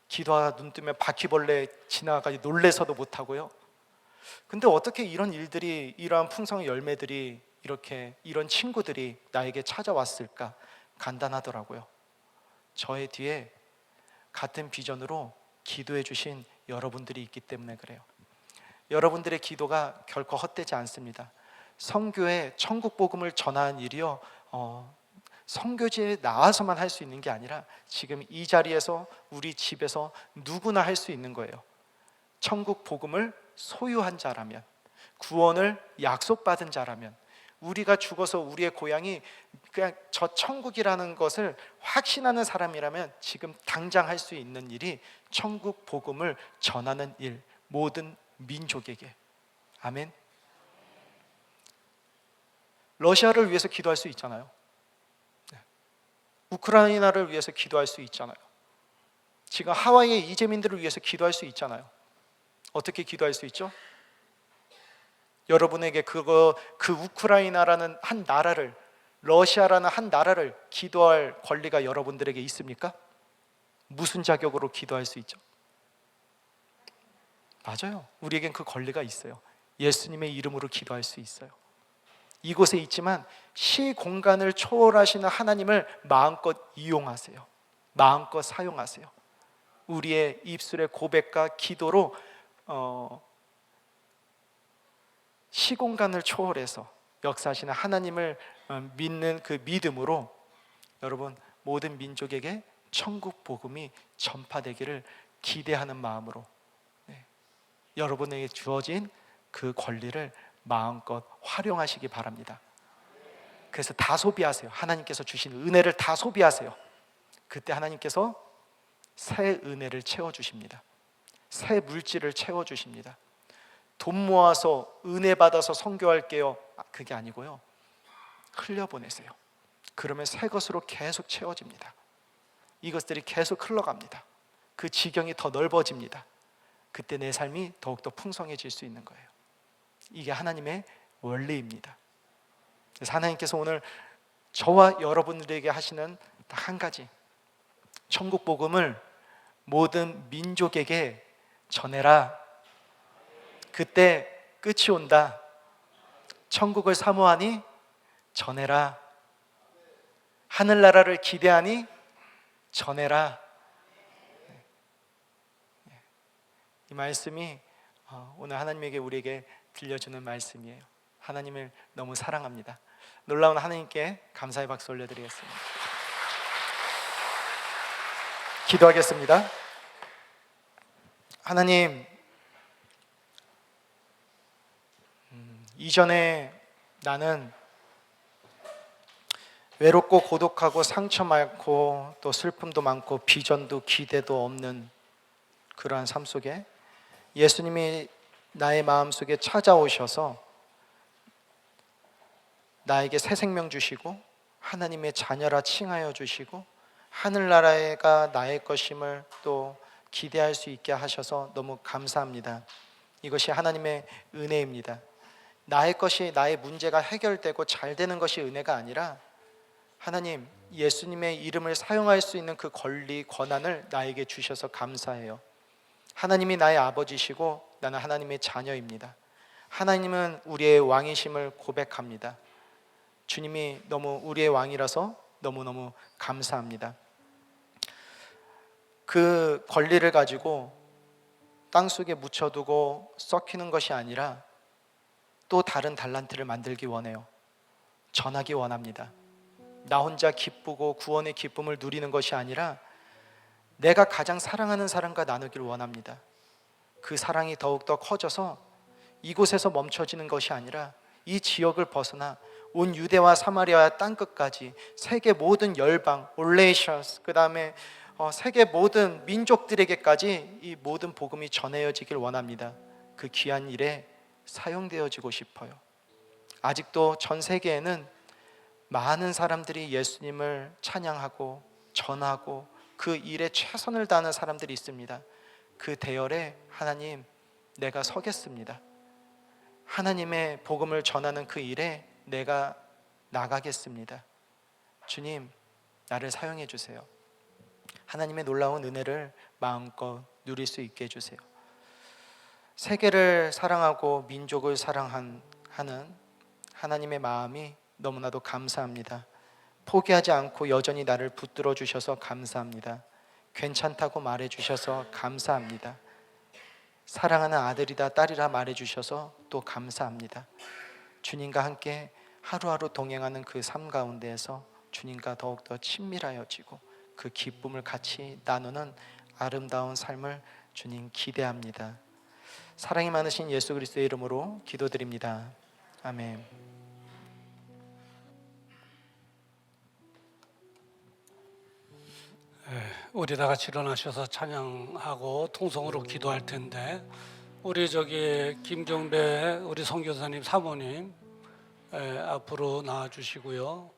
기도하다 눈 뜨면 바퀴벌레 지나가지 놀래서도 못하고요. 근데 어떻게 이런 일들이, 이러한 풍성한 열매들이, 이렇게 이런 친구들이 나에게 찾아왔을까? 간단하더라고요. 저의 뒤에 같은 비전으로 기도해 주신 여러분들이 있기 때문에 그래요. 여러분들의 기도가 결코 헛되지 않습니다. 선교에 천국 복음을 전하는 일이요, 선교지에 나와서만 할 수 있는 게 아니라 지금 이 자리에서 우리 집에서 누구나 할 수 있는 거예요. 천국 복음을 소유한 자라면, 구원을 약속받은 자라면, 우리가 죽어서 우리의 고향이 그냥 저 천국이라는 것을 확신하는 사람이라면 지금 당장 할 수 있는 일이 천국 복음을 전하는 일, 모든 민족에게. 아멘. 러시아를 위해서 기도할 수 있잖아요. 우크라이나를 위해서 기도할 수 있잖아요. 지금 하와이의 이재민들을 위해서 기도할 수 있잖아요. 어떻게 기도할 수 있죠? 여러분에게 그 우크라이나라는 한 나라를, 러시아라는 한 나라를 기도할 권리가 여러분들에게 있습니까? 무슨 자격으로 기도할 수 있죠? 맞아요. 우리에겐 그 권리가 있어요. 예수님의 이름으로 기도할 수 있어요. 이곳에 있지만 시공간을 초월하시는 하나님을 마음껏 이용하세요. 마음껏 사용하세요. 우리의 입술의 고백과 기도로 시공간을 초월해서 역사하시는 하나님을 믿는 그 믿음으로 여러분 모든 민족에게 천국 복음이 전파되기를 기대하는 마음으로 여러분에게 주어진 그 권리를 마음껏 활용하시기 바랍니다. 그래서 다 소비하세요. 하나님께서 주신 은혜를 다 소비하세요. 그때 하나님께서 새 은혜를 채워주십니다. 새 물질을 채워주십니다. 돈 모아서 은혜 받아서 선교할게요, 그게 아니고요, 흘려보내세요. 그러면 새 것으로 계속 채워집니다. 이것들이 계속 흘러갑니다. 그 지경이 더 넓어집니다. 그때 내 삶이 더욱더 풍성해질 수 있는 거예요. 이게 하나님의 원리입니다. 그래서 하나님께서 오늘 저와 여러분들에게 하시는 딱 한 가지, 천국 복음을 모든 민족에게 전해라. 그때 끝이 온다. 천국을 사모하니 전해라. 하늘나라를 기대하니 전해라. 이 말씀이 오늘 하나님에게 우리에게 들려주는 말씀이에요. 하나님을 너무 사랑합니다. 놀라운 하나님께 감사의 박수 올려드리겠습니다. 기도하겠습니다. 하나님, 이전에 나는 외롭고 고독하고 상처 많고 또 슬픔도 많고 비전도 기대도 없는 그러한 삶 속에 예수님이 나의 마음속에 찾아오셔서 나에게 새 생명 주시고 하나님의 자녀라 칭하여 주시고 하늘나라가 나의 것임을 또 기대할 수 있게 하셔서 너무 감사합니다. 이것이 하나님의 은혜입니다. 나의 것이, 나의 문제가 해결되고 잘 되는 것이 은혜가 아니라 하나님, 예수님의 이름을 사용할 수 있는 그 권리, 권한을 나에게 주셔서 감사해요. 하나님이 나의 아버지시고 나는 하나님의 자녀입니다. 하나님은 우리의 왕이심을 고백합니다. 주님이 너무 우리의 왕이라서 너무너무 감사합니다. 그 권리를 가지고 땅속에 묻혀두고 썩히는 것이 아니라 또 다른 달란트를 만들기 원해요. 전하기 원합니다. 나 혼자 기쁘고 구원의 기쁨을 누리는 것이 아니라 내가 가장 사랑하는 사람과 나누기를 원합니다. 그 사랑이 더욱더 커져서 이곳에서 멈춰지는 것이 아니라 이 지역을 벗어나 온 유대와 사마리아 땅끝까지 세계 모든 열방, 올레이션스, 그 다음에 세계 모든 민족들에게까지 이 모든 복음이 전해지길 원합니다. 그 귀한 일에 사용되어지고 싶어요. 아직도 전 세계에는 많은 사람들이 예수님을 찬양하고 전하고 그 일에 최선을 다하는 사람들이 있습니다. 그 대열에 하나님, 내가 서겠습니다. 하나님의 복음을 전하는 그 일에 내가 나가겠습니다. 주님, 나를 사용해 주세요. 하나님의 놀라운 은혜를 마음껏 누릴 수 있게 해주세요. 세계를 사랑하고 민족을 사랑하는 하나님의 마음이 너무나도 감사합니다. 포기하지 않고 여전히 나를 붙들어 주셔서 감사합니다. 괜찮다고 말해 주셔서 감사합니다. 사랑하는 아들이다 딸이라 말해주셔서 또 감사합니다. 주님과 함께 하루하루 동행하는 그 삶 가운데에서 주님과 더욱더 친밀하여지고 그 기쁨을 같이 나누는 아름다운 삶을 주님 기대합니다. 사랑이 많으신 예수 그리스도의 이름으로 기도드립니다. 아멘. 우리 다 같이 일어나셔서 찬양하고 통성으로 기도할 텐데, 우리 저기 김경배 우리 선교사님 사모님 앞으로 나와 주시고요.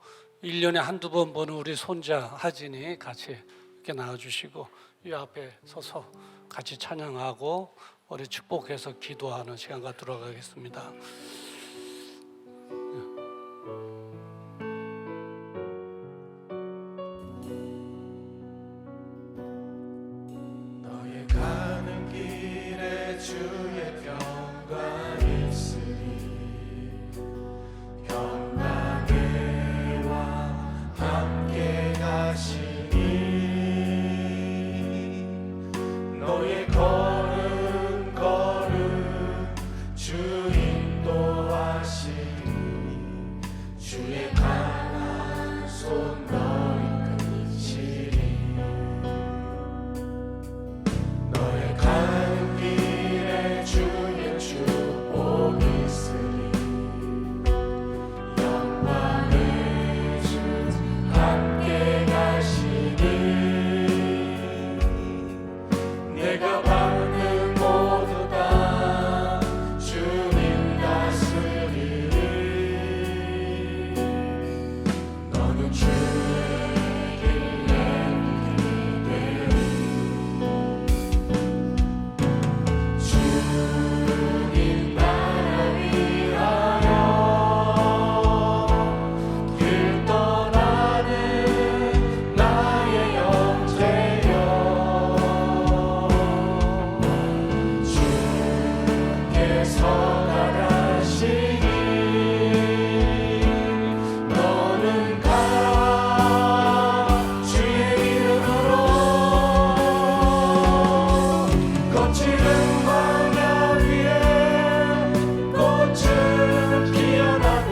1년에 한두 번 보는 우리 손자 하진이 같이 이렇게 나와 주시고, 이 앞에 서서 같이 찬양하고 우리 축복해서 기도하는 시간 갖도록 하겠습니다. 너의 가는 길에 주의 평강 있으리. 평강의 왕 함께 가시니. 너의 걸음 걸음 주 인도하시니. 주의 강한 손 너희 끄시리. 너의 가는 길에 주의 축복 있으리. 영광의 주 함께 가시니. 내가 받는 모두 다 주님 다스리리. 너는 주의 길 내게 되리. 주님 나라 위하여 길 떠나는 나의 형제여. 주께서 나가시니. 너는 가라 주의 이름으로. 거칠은 광야 위에 꽃은 피어나고.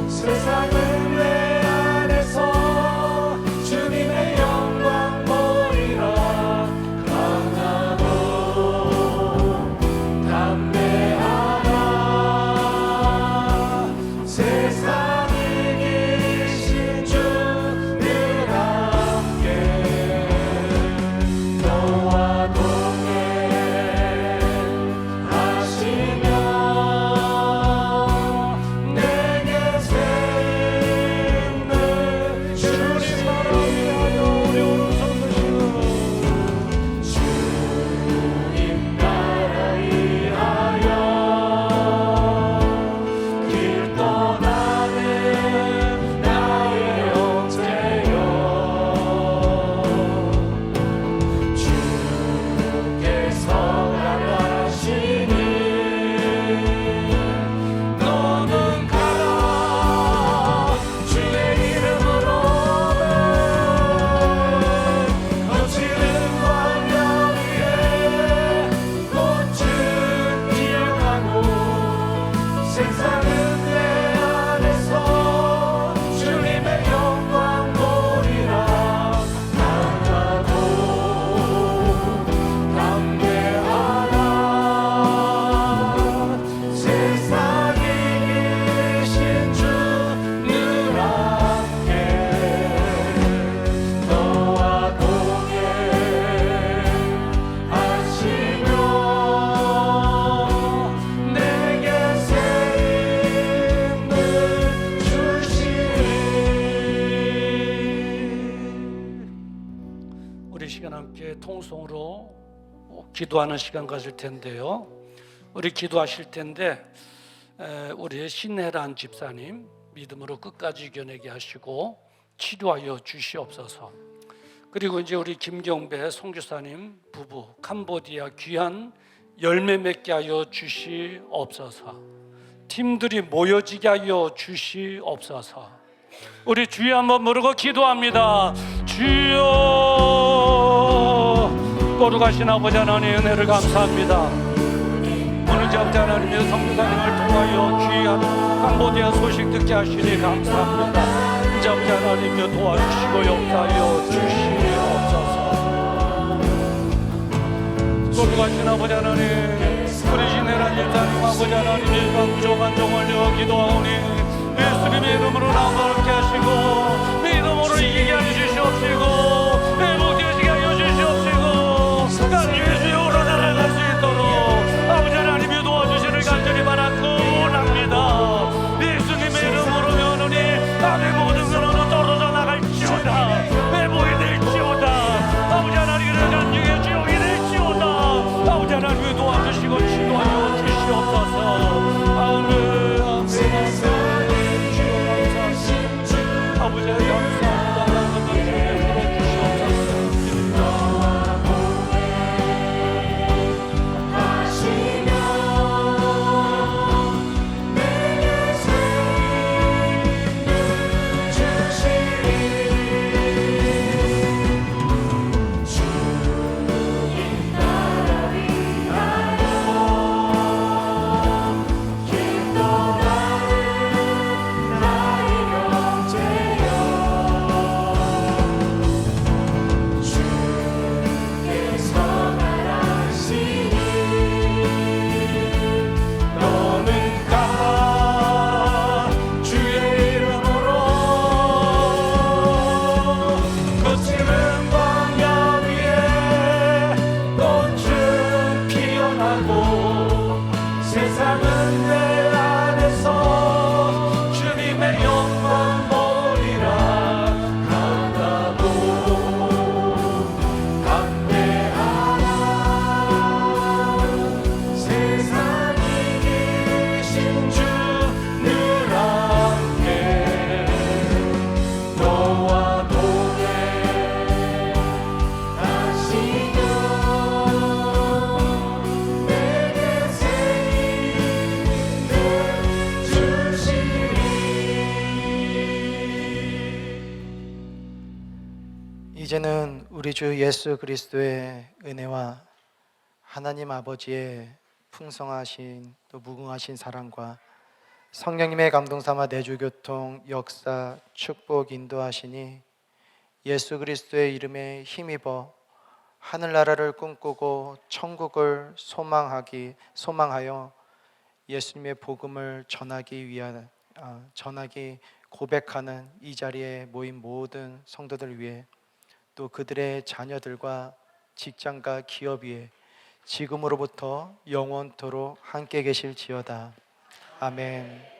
세상은 내 안에서 주님의 영광 보이라. 강하고 담대하라. 세상에 계신 주 늘 함께 너와 동행하시며 내게 새 힘을 주시니. 주님 나라 위하여 길 떠나는 나의 형제여. 주께서 나가시니. 너는 가라 주의 이름으로. 거칠은 광야 위에 꽃은 피어나고. 세상은 내 안에서 주님의 영광 보이라. 강하고 담대하라. 세상에 계신 주 늘 함께 너와 동행하시며 내게 새 힘을 주시리. 우리 시간 함께 통성으로 기도하는 시간 가질 텐데요. 우리 기도하실 텐데 우리 신혜란 집사님 믿음으로 끝까지 이겨내게 하시고 치료하여 주시옵소서. 그리고 이제 우리 김경배 선교사님 부부 캄보디아 귀한 열매 맺게 하여 주시옵소서. 팀들이 모여지게 하여 주시옵소서. 우리 주여 한번 부르고 기도합니다. 주여, 거룩하신 아버지 하나님 은혜를 감사합니다. 오늘 아버지 하나님의 성교사님을 통하여 귀한 캄보디아 소식 듣게 하시니 감사합니다. 이제 아버지 하나님여 도와주시고 역사하여 주시옵소서. 거룩하신 아버지 하나님, 우리 신혜란 집사님 아버지 하나님 일반 부족한 종을 기도하오니 예수님의 이름으로 나오게 하시고 믿음으로 이기게 하여 주시옵시고 회복되시게 하여 주시옵시고 간주의 주역으로 날아갈 수 있도록 아버지 하나님이 도와주시를 간절히 바라고 원합니다. 예수님의 이름으로 면하니 남의 모든 것으로 떨어져 나갈지어다. 회복이 될지어다. 아버지 하나님의 간주의 주역이 될지어다. 아버지 하나님이 도와주시고 치료하여 주시옵소서. 아멘. 아버지 감사합니다. 이제는 우리 주 예수 그리스도의 은혜와 하나님 아버지의 풍성하신 또 무궁하신 사랑과 성령님의 감동 삼아 내주교통 역사 축복 인도하시니 예수 그리스도의 이름에 힘입어 하늘나라를 꿈꾸고 천국을 소망하여 예수님의 복음을 전하기 고백하는 이 자리에 모인 모든 성도들 위해 또 그들의 자녀들과 직장과 기업 위에 지금으로부터 영원토록 함께 계실지어다. 아멘.